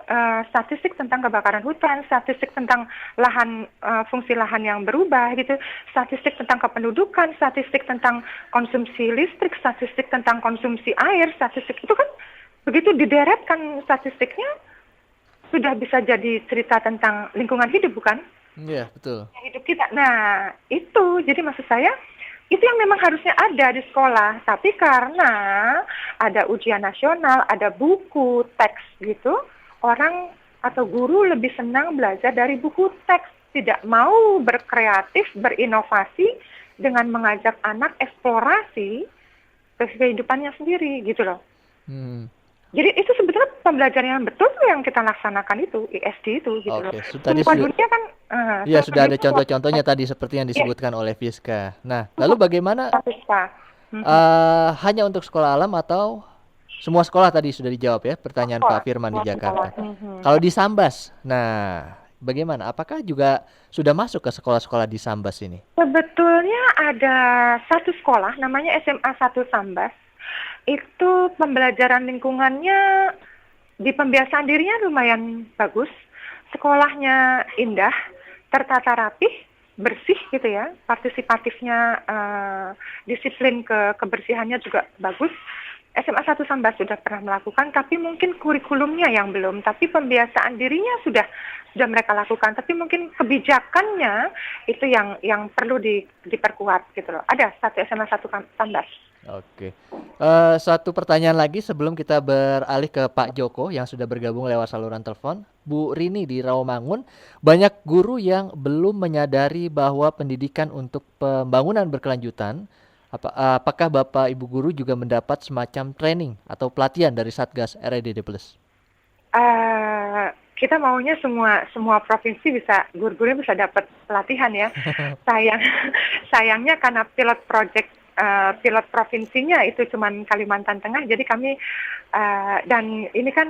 statistik tentang kebakaran hutan, statistik tentang lahan, fungsi lahan yang berubah gitu, statistik tentang kependudukan, statistik tentang konsumsi listrik, statistik tentang konsumsi air, statistik itu kan begitu dideretkan statistiknya sudah bisa jadi cerita tentang lingkungan hidup, bukan? Iya, betul. Hidup kita. Nah, itu jadi maksud saya itu yang memang harusnya ada di sekolah, tapi karena ada ujian nasional, ada buku, teks gitu, orang atau guru lebih senang belajar dari buku teks, tidak mau berkreatif, berinovasi dengan mengajak anak eksplorasi kehidupannya sendiri gitu loh. Jadi itu sebetulnya pembelajaran yang betul yang kita laksanakan itu, ISD itu gitu loh. Tadi Semua dunia kan iya, sudah ada contoh-contohnya tadi seperti yang disebutkan oleh Fiska. Nah, lalu bagaimana hanya untuk sekolah alam atau semua sekolah tadi sudah dijawab ya pertanyaan Pak Firman di Jakarta. Kalau di Sambas, nah bagaimana? Apakah juga sudah masuk ke sekolah-sekolah di Sambas ini? Sebetulnya ada satu sekolah namanya SMA 1 Sambas. Itu pembelajaran lingkungannya di pembiasaan dirinya lumayan bagus. Sekolahnya indah, tertata rapih, bersih gitu ya. Partisipatifnya, disiplin kebersihannya juga bagus. SMA 1 Sambas sudah pernah melakukan, tapi mungkin kurikulumnya yang belum. Tapi pembiasaan dirinya sudah mereka lakukan. Tapi mungkin kebijakannya itu yang perlu diperkuat gitu loh. Ada satu SMA 1 Sambas. Oke. Satu pertanyaan lagi sebelum kita beralih ke Pak Joko yang sudah bergabung lewat saluran telepon. Bu Rini di Rawamangun, banyak guru yang belum menyadari bahwa pendidikan untuk pembangunan berkelanjutan. Apakah Bapak Ibu guru juga mendapat semacam training atau pelatihan dari Satgas REDD+? Kita maunya semua provinsi bisa, guru-gurunya bisa dapat pelatihan ya. Sayangnya karena pilot provinsinya itu cuman Kalimantan Tengah, jadi kami dan ini kan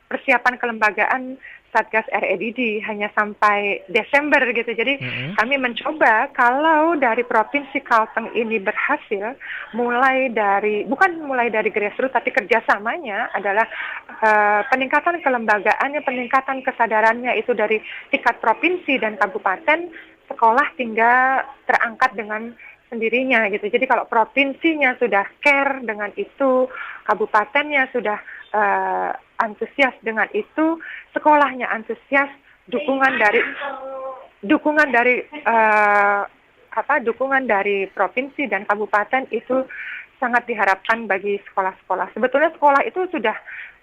persiapan kelembagaan Satgas REDD hanya sampai Desember gitu. Jadi kami mencoba kalau dari Provinsi Kalteng ini berhasil bukan mulai dari grassroots, tapi kerjasamanya adalah peningkatan kelembagaannya, peningkatan kesadarannya itu dari tingkat provinsi dan kabupaten, sekolah tinggal terangkat dengan sendirinya gitu. Jadi kalau provinsinya sudah care dengan itu, kabupatennya sudah antusias dengan itu, sekolahnya antusias, dukungan dari provinsi dan kabupaten itu sangat diharapkan bagi sekolah-sekolah. Sebetulnya sekolah itu sudah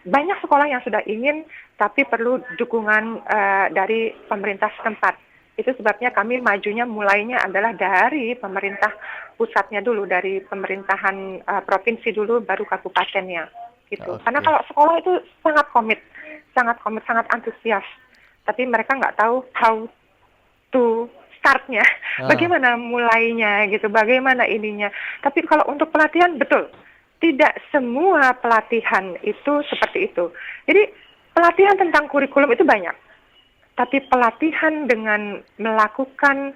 banyak sekolah yang sudah ingin, tapi perlu dukungan dari pemerintah setempat. Itu sebabnya kami majunya mulainya adalah dari pemerintah pusatnya dulu, dari pemerintahan provinsi dulu, baru kabupatennya. Gitu. Karena kalau sekolah itu sangat komit, sangat antusias. Tapi mereka nggak tahu how to startnya, bagaimana mulainya gitu, bagaimana ininya. Tapi kalau untuk pelatihan, betul, tidak semua pelatihan itu seperti itu. Jadi pelatihan tentang kurikulum itu banyak. Tapi pelatihan dengan melakukan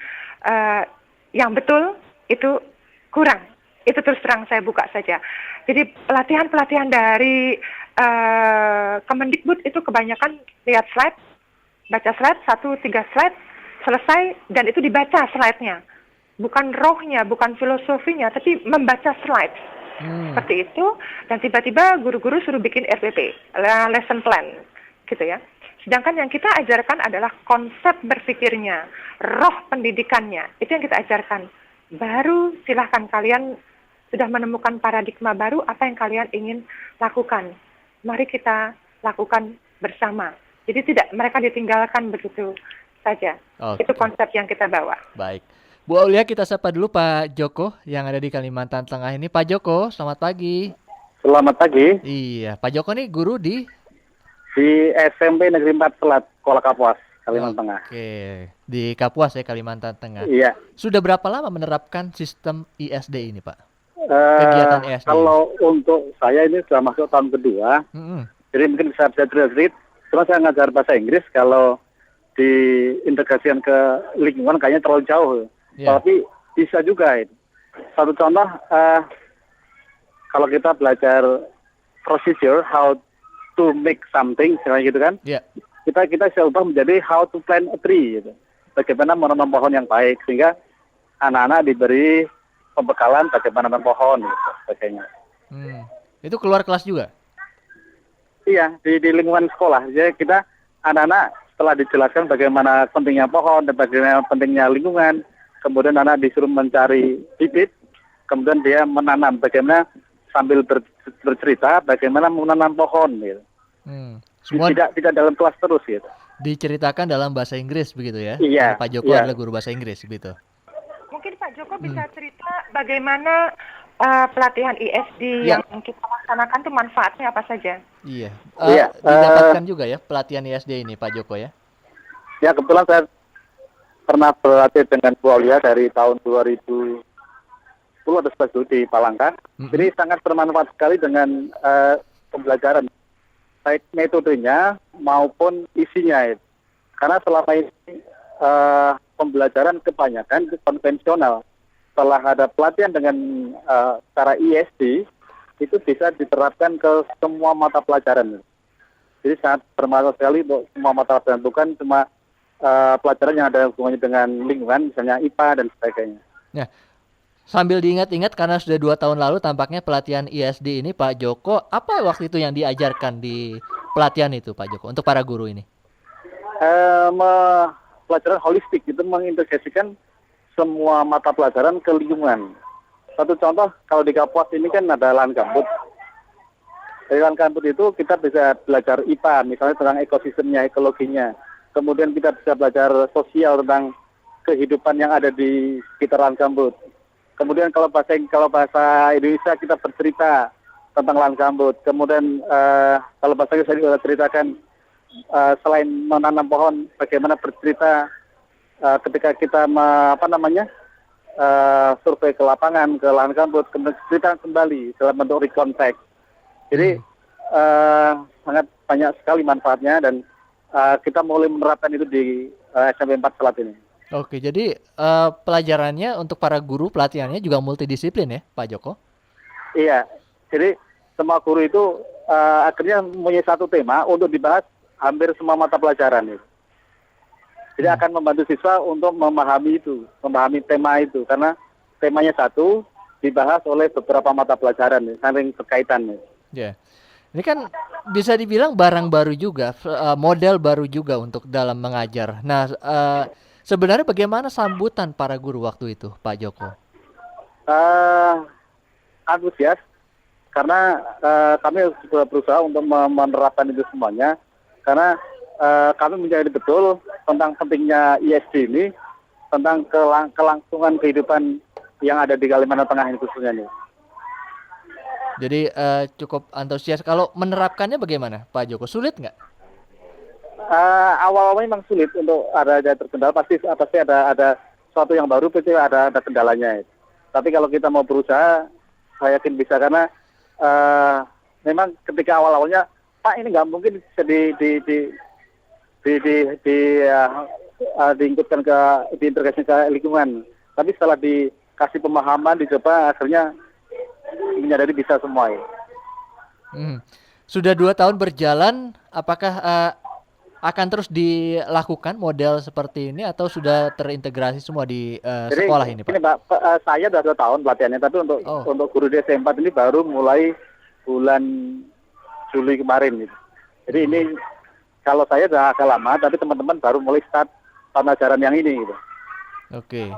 yang betul itu kurang. Itu terus terang saya buka saja. Jadi pelatihan-pelatihan dari Kemendikbud itu kebanyakan lihat slide, baca slide, 1-3 slide, selesai, dan itu dibaca slide-nya. Bukan rohnya, bukan filosofinya, tapi membaca slide. Seperti itu, dan tiba-tiba guru-guru suruh bikin RPP, lesson plan, gitu ya. Sedangkan yang kita ajarkan adalah konsep berpikirnya, roh pendidikannya, itu yang kita ajarkan. Baru silahkan kalian sudah menemukan paradigma baru, apa yang kalian ingin lakukan. Mari kita lakukan bersama. Jadi tidak mereka ditinggalkan begitu saja. Itu konsep yang kita bawa. Baik. Bu Aulia, kita sapa dulu Pak Joko yang ada di Kalimantan Tengah ini. Pak Joko, selamat pagi. Selamat pagi. Iya, Pak Joko nih guru di SMP Negeri 4 Selat, Sekolah Kapuas, Kalimantan Tengah. Oke, di Kapuas ya, Kalimantan Tengah. Iya. Sudah berapa lama menerapkan sistem ISD ini, Pak? kegiatan ESD? Kalau untuk saya ini sudah masuk tahun kedua, jadi mungkin bisa cerita. Cuma saya ngajar bahasa Inggris, kalau diintegrasikan ke lingkungan kayaknya terlalu jauh. Tapi bisa juga. Satu contoh, kalau kita belajar procedure, how to make something, misalnya gitu kan, kita bisa ubah menjadi how to plant a tree, gitu. Bagaimana menanam pohon yang baik, sehingga anak-anak diberi pembekalan bagaimana menanam pohon, gitu, sebagainya. Itu keluar kelas juga? Iya, di lingkungan sekolah. Jadi kita anak-anak setelah dijelaskan bagaimana pentingnya pohon dan bagaimana pentingnya lingkungan, kemudian anak disuruh mencari bibit, kemudian dia menanam, bagaimana sambil bercerita bagaimana menanam pohon, gitu. Semua tidak dalam kelas terus, gitu. Diceritakan dalam bahasa Inggris begitu ya? Iya. Pak Joko adalah guru bahasa Inggris gitu. Mungkin Pak Joko bisa cerita bagaimana pelatihan ISD yang kita laksanakan tuh manfaatnya apa saja? Iya. Didapatkan juga ya pelatihan ISD ini Pak Joko ya? Ya, kebetulan saya pernah berlatih dengan Bu Aulia dari tahun 2010 atau 2011 di Palangka. Jadi sangat bermanfaat sekali dengan pembelajaran, baik metodenya maupun isinya. Karena selama ini pembelajaran kebanyakan itu konvensional. Setelah ada pelatihan dengan cara ISD, itu bisa diterapkan ke semua mata pelajaran. Jadi sangat bermanfaat sekali untuk semua mata pelajaran, bukan cuma pelajaran yang ada hubungannya dengan lingkungan, misalnya IPA dan sebagainya. Ya, sambil diingat-ingat karena sudah 2 tahun lalu tampaknya pelatihan ISD ini Pak Joko, apa waktu itu yang diajarkan di pelatihan itu Pak Joko untuk para guru ini? Pelajaran holistik, itu mengintegrasikan semua mata pelajaran ke lingkungan. Satu contoh, kalau di Kapuas ini kan ada lahan gambut. Dari lahan gambut itu kita bisa belajar IPA, misalnya tentang ekosistemnya, ekologinya. Kemudian kita bisa belajar sosial tentang kehidupan yang ada di sekitar lahan gambut. Kemudian kalau bahasa Indonesia kita bercerita tentang lahan gambut. Kemudian kalau bahasa Inggris saya juga ceritakan selain menanam pohon, bagaimana bercerita ketika kita survei ke lapangan, ke lahan gambut, kemudian cerita kembali dalam bentuk recontact. Jadi sangat banyak sekali manfaatnya dan kita mulai menerapkan itu di SMP 4 Selat ini. Oke, jadi pelajarannya untuk para guru pelatihannya juga multidisiplin ya Pak Joko? Iya, jadi semua guru itu akhirnya mempunyai satu tema untuk dibahas hampir semua mata pelajaran itu. Jadi akan membantu siswa untuk memahami tema itu, karena temanya satu dibahas oleh beberapa mata pelajaran, saling berkaitan. Ya, ini kan bisa dibilang barang baru juga, model baru juga untuk dalam mengajar. Nah, sebenarnya bagaimana sambutan para guru waktu itu, Pak Joko? Antusias, karena kami sudah berusaha untuk menerapkan itu semuanya, karena kami mencari betul tentang pentingnya ISD ini, tentang kelangsungan kehidupan yang ada di Kalimantan Tengah ini khususnya nih. Jadi cukup antusias. Kalau menerapkannya bagaimana, Pak Joko? Sulit nggak? Awal-awalnya memang sulit, untuk ada terkendala, pasti ada sesuatu yang baru, pasti ada kendalanya. Tapi kalau kita mau berusaha, saya yakin bisa, karena memang ketika awal-awalnya, Pak ini nggak mungkin bisa diikutkan diintegrasi ke lingkungan. Tapi setelah dikasih pemahaman, dicoba, akhirnya menyadari bisa semua. Sudah 2 tahun berjalan, apakah akan terus dilakukan model seperti ini atau sudah terintegrasi semua di sekolah ini, Pak? Ini Pak, saya sudah 2 tahun pelatihannya, tapi untuk guru di SMP 4 ini baru mulai bulan Juli kemarin. Gitu. Jadi ini kalau saya sudah agak lama, tapi teman-teman baru mulai start tahun ajaran yang ini. Gitu. Oke,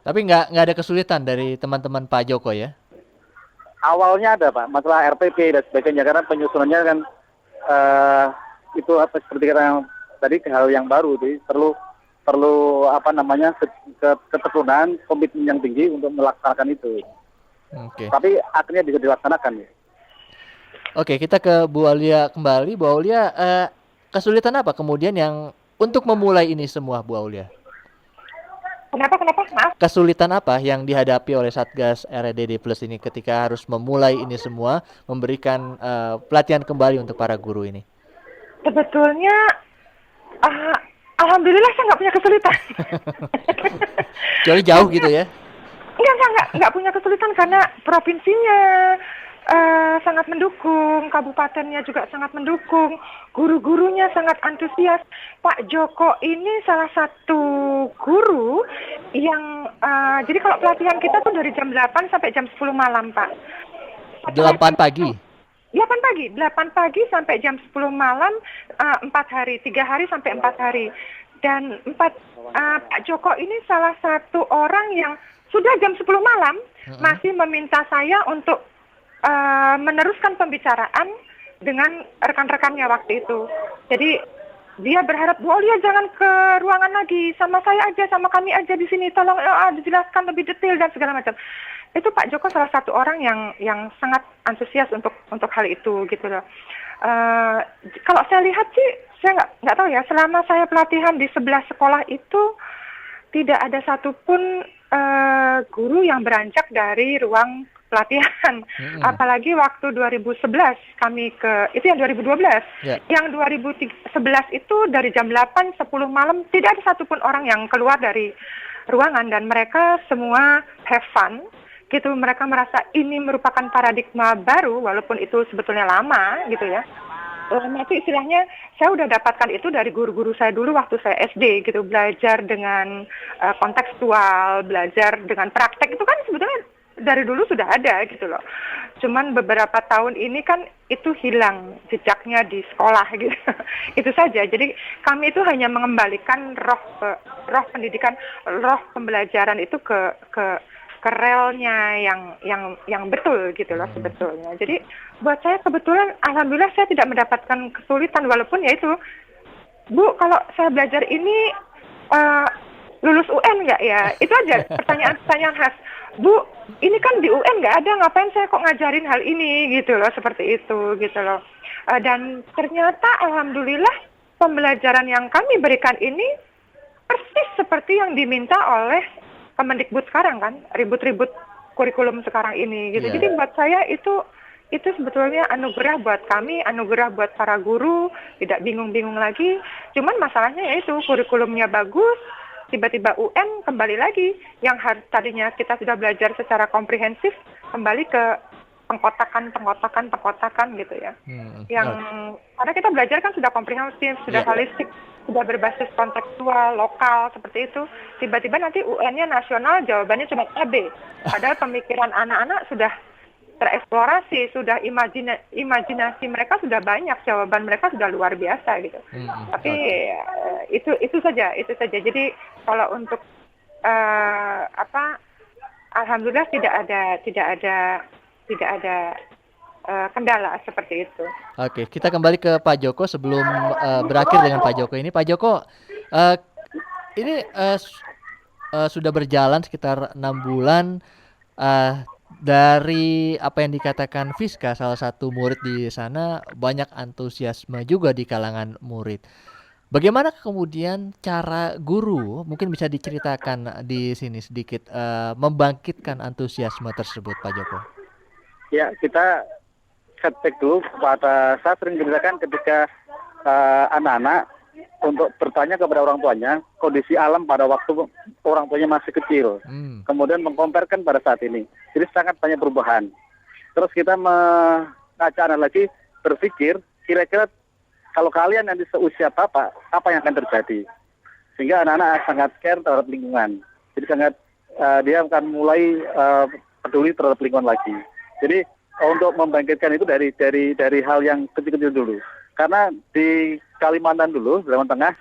tapi nggak ada kesulitan dari teman-teman Pak Joko ya? Awalnya ada Pak, masalah RPP dan sebagainya, karena penyusunannya kan itu seperti kata tadi, hal yang baru, jadi perlu ketekunan, komitmen yang tinggi untuk melaksanakan itu. Oke. Tapi akhirnya bisa dilaksanakan. Ya. Oke, kita ke Bu Aulia kembali. Bu Aulia, kesulitan apa kemudian yang untuk memulai ini semua, Bu Aulia? Kenapa? Maaf. Kesulitan apa yang dihadapi oleh Satgas REDD Plus ini ketika harus memulai ini semua, memberikan pelatihan kembali untuk para guru ini? Sebetulnya, alhamdulillah saya nggak punya kesulitan. Jadi jauh gitu ya? Nggak punya kesulitan karena provinsinya sangat mendukung, kabupatennya juga sangat mendukung, guru-gurunya sangat antusias. Pak Joko ini salah satu guru yang, jadi kalau pelatihan kita tuh dari jam 8 sampai jam 10 malam, Pak. 8 pagi? 8 pagi sampai jam 10 malam, 4 hari, 3 hari sampai 4 hari. Dan Pak Joko ini salah satu orang yang sudah jam 10 malam masih meminta saya untuk meneruskan pembicaraan dengan rekan-rekannya waktu itu. Jadi dia berharap, Bu Aulia jangan ke ruangan lagi, sama saya aja, sama kami aja di sini, tolong dijelaskan lebih detail dan segala macam. Itu Pak Joko salah satu orang yang sangat antusias untuk hal itu gitu loh. Kalau saya lihat sih, saya nggak tahu ya, selama saya pelatihan di 11 sekolah itu tidak ada satupun guru yang beranjak dari ruang pelatihan. Apalagi waktu 2011 kami itu yang 2012. Yang 2011 itu dari jam 8, 10 malam tidak ada satupun orang yang keluar dari ruangan dan mereka semua have fun. Gitu, mereka merasa ini merupakan paradigma baru walaupun itu sebetulnya lama gitu ya. Itu istilahnya saya udah dapatkan itu dari guru-guru saya dulu waktu saya SD gitu, belajar dengan kontekstual, belajar dengan praktek itu kan sebetulnya dari dulu sudah ada gitu loh. Cuman beberapa tahun ini kan itu hilang jejaknya di sekolah gitu. Itu saja. Jadi kami itu hanya mengembalikan roh pendidikan, roh pembelajaran itu ke relnya yang betul gitu loh sebetulnya. Jadi buat saya kebetulan alhamdulillah saya tidak mendapatkan kesulitan walaupun ya itu, Bu, kalau saya belajar ini lulus UN nggak ya? Itu aja pertanyaan khas. Bu, ini kan di UN nggak ada, ngapain saya kok ngajarin hal ini gitu loh, seperti itu gitu loh. Dan ternyata alhamdulillah pembelajaran yang kami berikan ini persis seperti yang diminta oleh Kemendikbud sekarang kan, ribut-ribut kurikulum sekarang ini gitu. Jadi buat saya itu sebetulnya anugerah buat kami, anugerah buat para guru, tidak bingung-bingung lagi. Cuman masalahnya yaitu kurikulumnya bagus, tiba-tiba UN kembali lagi yang tadinya kita sudah belajar secara komprehensif kembali ke pengkotakan gitu ya. Karena kita belajar kan sudah komprehensif, sudah holistik, sudah berbasis kontekstual, lokal seperti itu. Tiba-tiba nanti UN-nya nasional jawabannya cuma AB. Padahal pemikiran anak-anak sudah tereksplorasi, sudah imajinasi mereka sudah banyak, jawaban mereka sudah luar biasa gitu. Tapi itu saja. Jadi kalau untuk alhamdulillah tidak ada kendala seperti itu. Oke, kita kembali ke Pak Joko sebelum berakhir dengan Pak Joko ini. Pak Joko, ini sudah berjalan sekitar 6 bulan. Dari apa yang dikatakan Fiska, salah satu murid di sana, banyak antusiasme juga di kalangan murid. Bagaimana kemudian cara guru, mungkin bisa diceritakan di sini sedikit, membangkitkan antusiasme tersebut, Pak Joko? Ya, kita setback dulu pada saat sering diceritakan ketika anak-anak untuk bertanya kepada orang tuanya kondisi alam pada waktu orang tuanya masih kecil, kemudian mengkomparkan pada saat ini. Jadi sangat banyak perubahan. Terus kita mengajak anak lagi berpikir kira-kira kalau kalian nanti seusia Bapak, apa yang akan terjadi? Sehingga anak-anak sangat care terhadap lingkungan. Jadi sangat dia akan mulai peduli terhadap lingkungan lagi. Jadi untuk membangkitkan itu dari hal yang kecil-kecil dulu. Karena di Kalimantan dulu, Kalimantan Tengah,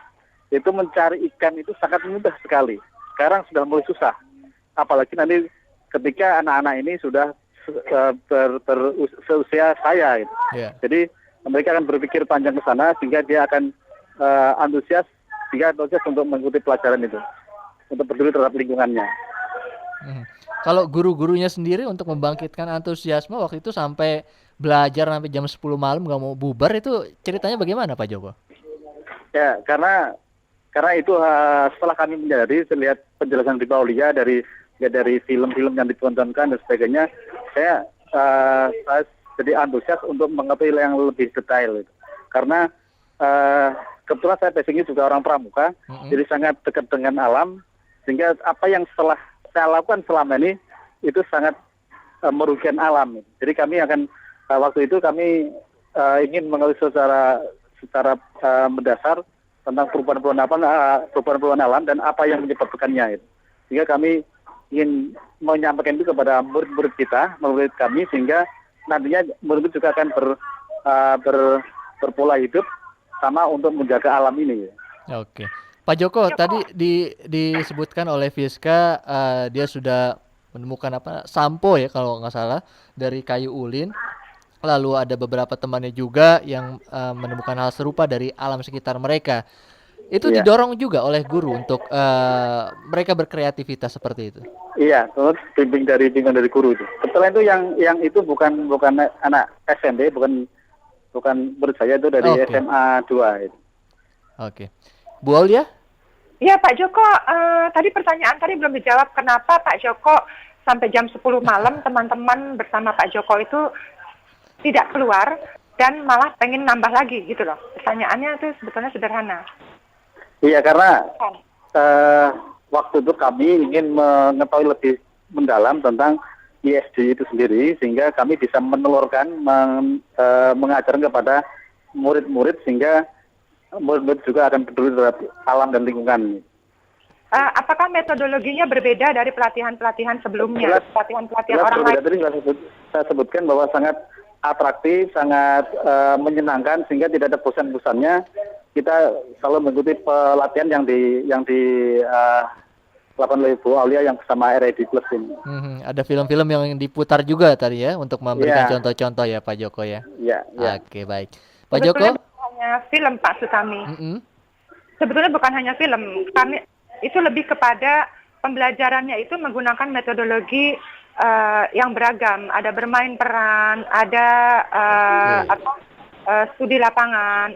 itu mencari ikan itu sangat mudah sekali. Sekarang sudah mulai susah. Apalagi nanti ketika anak-anak ini sudah seusia saya. Gitu. Jadi mereka akan berpikir panjang ke sana sehingga dia akan antusias untuk mengikuti pelajaran itu. Untuk peduli terhadap lingkungannya. Kalau guru-gurunya sendiri untuk membangkitkan antusiasme waktu itu sampai belajar sampai jam 10 malam nggak mau bubar, itu ceritanya bagaimana Pak Joko? Ya, karena Karena itu setelah kami menyadari, lihat penjelasan dari Pak Aulia dari film-film yang ditontonkan dan sebagainya, saya jadi antusias untuk mengetahui yang lebih detail itu. Karena kebetulan saya basicnya juga orang pramuka, jadi sangat dekat dengan alam, sehingga apa yang setelah saya lakukan selama ini itu sangat merugikan alam. Jadi kami akan waktu itu kami ingin mengetahui secara mendasar tentang perubahan alam dan apa yang menyebabkannya. Sehingga kami ingin menyampaikan itu kepada murid-murid kami, sehingga nantinya murid juga akan berpola hidup sama untuk menjaga alam ini. Oke. Pak Joko, tadi disebutkan oleh Fiska, dia sudah menemukan sampo ya kalau nggak salah dari kayu ulin. Lalu ada beberapa temannya juga yang menemukan hal serupa dari alam sekitar mereka. Itu didorong juga oleh guru untuk mereka berkreativitas seperti itu. Iya, terus bimbingan dari guru itu. Kebetulan itu yang itu bukan anak SMP, bukan menurut saya itu dari SMA 2 itu. Oke. Bu Aulia? Iya Pak Joko, tadi pertanyaan tadi belum dijawab, kenapa Pak Joko sampai jam 10 malam teman-teman bersama Pak Joko itu tidak keluar dan malah pengen nambah lagi gitu loh. Pertanyaannya itu sebetulnya sederhana. Iya, karena waktu itu kami ingin mengetahui lebih mendalam tentang ISD itu sendiri, sehingga kami bisa menelurkan, mengajarkan kepada murid-murid, sehingga murid-murid juga akan peduli terhadap alam dan lingkungan. Apakah metodologinya berbeda dari pelatihan-pelatihan sebelumnya? Pelatihan-pelatihan orang lain? Tadi saya sebutkan bahwa sangat atraktif, sangat menyenangkan, sehingga tidak ada bosan-bosannya. Kita selalu mengikuti pelatihan yang dilakukan oleh Bu Aulia yang bersama RID Plus ini. Ada film-film yang diputar juga tadi ya untuk memberikan contoh-contoh ya Pak Joko ya. Iya. Oke, baik. Pak Joko? Bukan hanya film Pak Sutami. Sebetulnya bukan hanya film. Kami itu lebih kepada pembelajarannya itu menggunakan metodologi yang beragam, ada bermain peran, ada studi lapangan,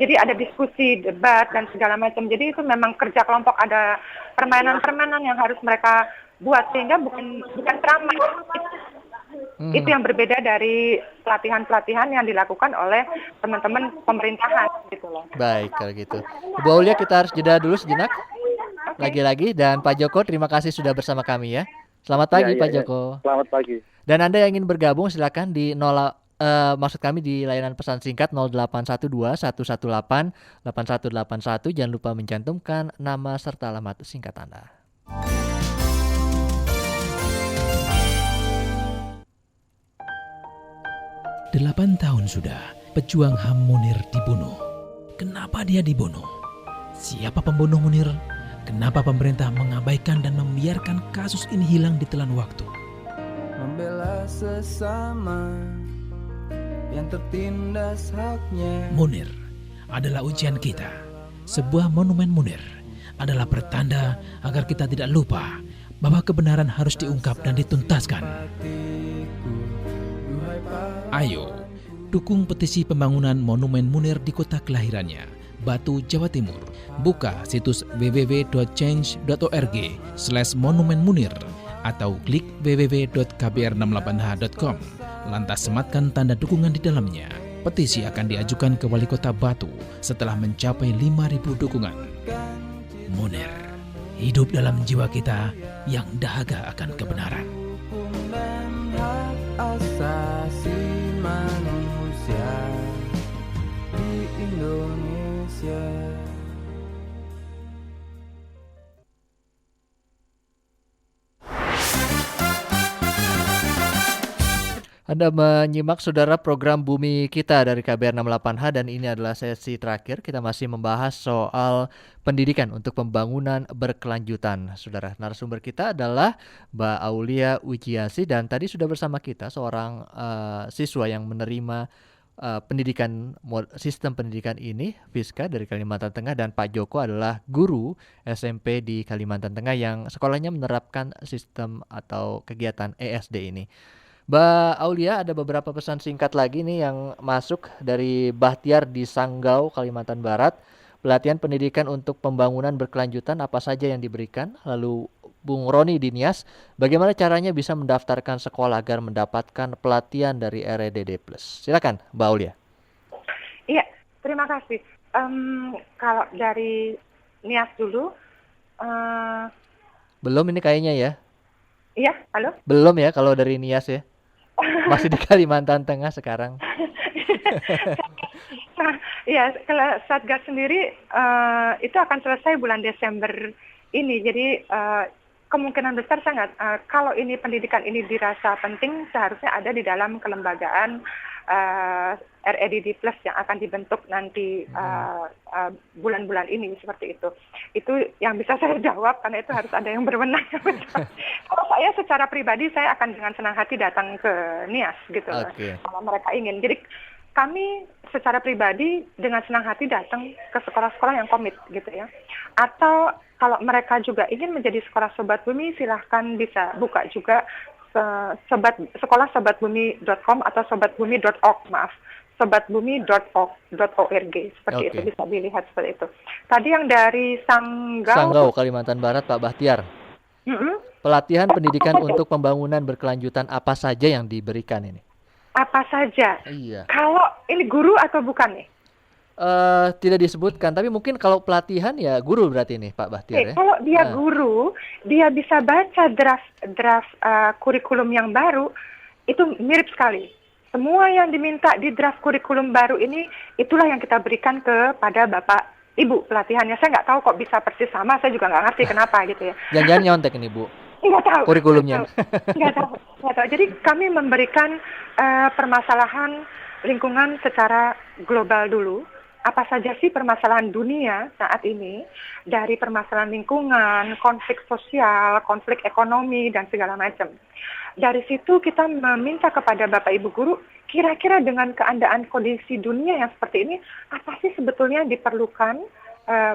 jadi ada diskusi, debat dan segala macam. Jadi itu memang kerja kelompok, ada permainan-permainan yang harus mereka buat, sehingga bukan drama. Itu yang berbeda dari pelatihan-pelatihan yang dilakukan oleh teman-teman pemerintahan gitu loh. Baik kalau gitu. Bu Aulia, kita harus jeda dulu sejenak. Lagi-lagi, dan Pak Joko terima kasih sudah bersama kami ya. Selamat pagi Pak Joko. Selamat pagi. Dan Anda yang ingin bergabung silakan di maksud kami di layanan pesan singkat 0812 118 8181. Jangan lupa mencantumkan nama serta alamat singkat Anda. Delapan tahun sudah pejuang HAM Munir dibunuh. Kenapa dia dibunuh? Siapa pembunuh Munir? Kenapa pemerintah mengabaikan dan membiarkan kasus ini hilang ditelan waktu? Membela sesama yang tertindas haknya. Munir adalah ujian kita. Sebuah monumen Munir adalah pertanda agar kita tidak lupa bahwa kebenaran harus diungkap dan dituntaskan. Ayo, dukung petisi pembangunan monumen Munir di kota kelahirannya, Batu, Jawa Timur. Buka situs www.change.org/monumen Munir atau klik www.kbr68h.com. Lantas sematkan tanda dukungan di dalamnya. Petisi akan diajukan ke Wali Kota Batu setelah mencapai 5.000 dukungan. Munir, hidup dalam jiwa kita yang dahaga akan kebenaran. Asasi manusia di Indonesia. Anda menyimak saudara program Bumi Kita dari KBR 68H, dan ini adalah sesi terakhir. Kita masih membahas soal pendidikan untuk pembangunan berkelanjutan. Saudara, narasumber kita adalah Mbak Aulia Wijiasi, dan tadi sudah bersama kita seorang siswa yang menerima sistem pendidikan ini, Fiska dari Kalimantan Tengah, dan Pak Joko adalah guru SMP di Kalimantan Tengah yang sekolahnya menerapkan sistem atau kegiatan ESD ini. Mbak Aulia, ada beberapa pesan singkat lagi nih yang masuk dari Bahtiar di Sanggau, Kalimantan Barat. pelatihan pendidikan untuk pembangunan berkelanjutan apa saja yang diberikan? Lalu Bung Roni di Nias, bagaimana caranya bisa mendaftarkan sekolah agar mendapatkan pelatihan dari REDD+. Silakan, Mbak Aulia. Iya, terima kasih. Kalau dari Nias dulu, belum ini kayaknya ya? Iya, halo? Belum ya kalau dari Nias ya? Masih di Kalimantan Tengah sekarang. Nah, ya kalau Satgas sendiri itu akan selesai bulan Desember ini. Jadi kemungkinan besar sangat kalau ini pendidikan ini dirasa penting seharusnya ada di dalam kelembagaan REDD Plus yang akan dibentuk nanti bulan-bulan ini seperti itu. Itu yang bisa saya jawab karena itu harus ada yang berwenang. Kalau saya secara pribadi saya akan dengan senang hati datang ke Nias gitu. Kalau mereka ingin. Jadi kami secara pribadi dengan senang hati datang ke sekolah-sekolah yang komit gitu ya. Atau kalau mereka juga ingin menjadi sekolah Sobat Bumi, silahkan bisa buka juga sekolah sobatbumi.com atau sobatbumi.org, maaf. sobatbumi.org seperti itu, bisa dilihat seperti itu. Tadi yang dari Sanggau Kalimantan Barat, Pak Bahtiar. Pelatihan pendidikan untuk pembangunan berkelanjutan apa saja yang diberikan ini? Apa saja? Iya. Kalau ini guru atau bukan nih? Tidak disebutkan, tapi mungkin kalau pelatihan ya guru berarti nih Pak Bahtiar ya. Kalau dia guru, dia bisa baca draft kurikulum yang baru, itu mirip sekali. Semua yang diminta di draft kurikulum baru ini, itulah yang kita berikan kepada Bapak Ibu pelatihannya. Saya nggak tahu kok bisa persis sama, saya juga nggak ngerti kenapa gitu ya. Jangan-jangan nyontek ini Bu. Nggak tahu. Kurikulumnya. Nggak tahu. Jadi kami memberikan permasalahan lingkungan secara global dulu. Apa saja sih permasalahan dunia saat ini, dari permasalahan lingkungan, konflik sosial, konflik ekonomi, dan segala macam. Dari situ kita meminta kepada Bapak Ibu Guru, kira-kira dengan keadaan kondisi dunia yang seperti ini, apa sih sebetulnya diperlukan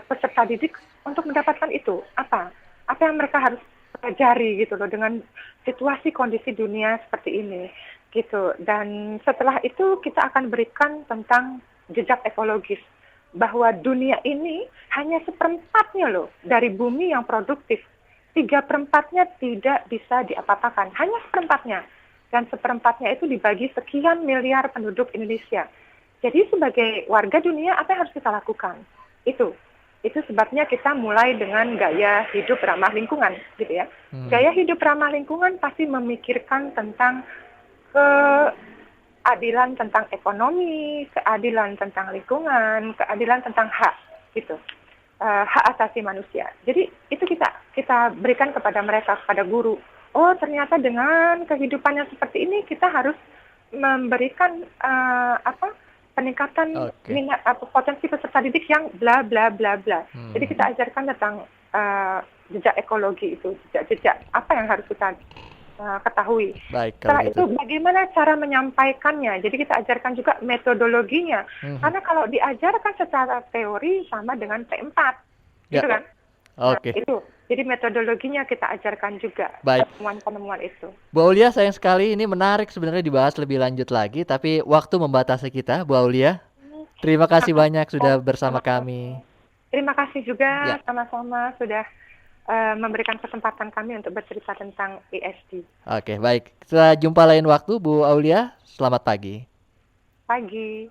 peserta didik untuk mendapatkan itu? Apa yang mereka harus pelajari gitu loh dengan situasi kondisi dunia seperti ini gitu. Dan setelah itu kita akan berikan tentang jejak ekologis, bahwa dunia ini hanya 1/4-nya loh dari bumi yang produktif. 3/4-nya tidak bisa diapa-apakan, hanya 1/4-nya. Dan 1/4-nya itu dibagi sekian miliar penduduk Indonesia. Jadi sebagai warga dunia apa yang harus kita lakukan? Itu sebabnya kita mulai dengan gaya hidup ramah lingkungan gitu ya. Gaya hidup ramah lingkungan pasti memikirkan tentang keadilan tentang ekonomi, keadilan tentang lingkungan, keadilan tentang hak, gitu, hak asasi manusia. Jadi itu kita berikan kepada mereka, kepada guru. Oh ternyata dengan kehidupannya seperti ini kita harus memberikan peningkatan minat potensi peserta didik yang bla bla bla bla. Jadi kita ajarkan tentang jejak ekologi itu, jejak apa yang harus kita ketahui. Baik, setelah gitu. itu bagaimana cara menyampaikannya. Jadi kita ajarkan juga metodologinya. Karena kalau diajarkan secara teori sama dengan P4, gitu kan? Oke. Nah, itu. Jadi metodologinya kita ajarkan juga. Baik. Penemuan-penemuan itu. Bu Aulia, sayang sekali ini menarik sebenarnya dibahas lebih lanjut lagi, tapi waktu membatasi kita, Bu Aulia. Terima kasih banyak sudah bersama kami. Terima kasih juga sama-sama sudah memberikan kesempatan kami untuk bercerita tentang ESD. Oke, baik. Kita jumpa lain waktu, Bu Aulia. Selamat pagi. Pagi.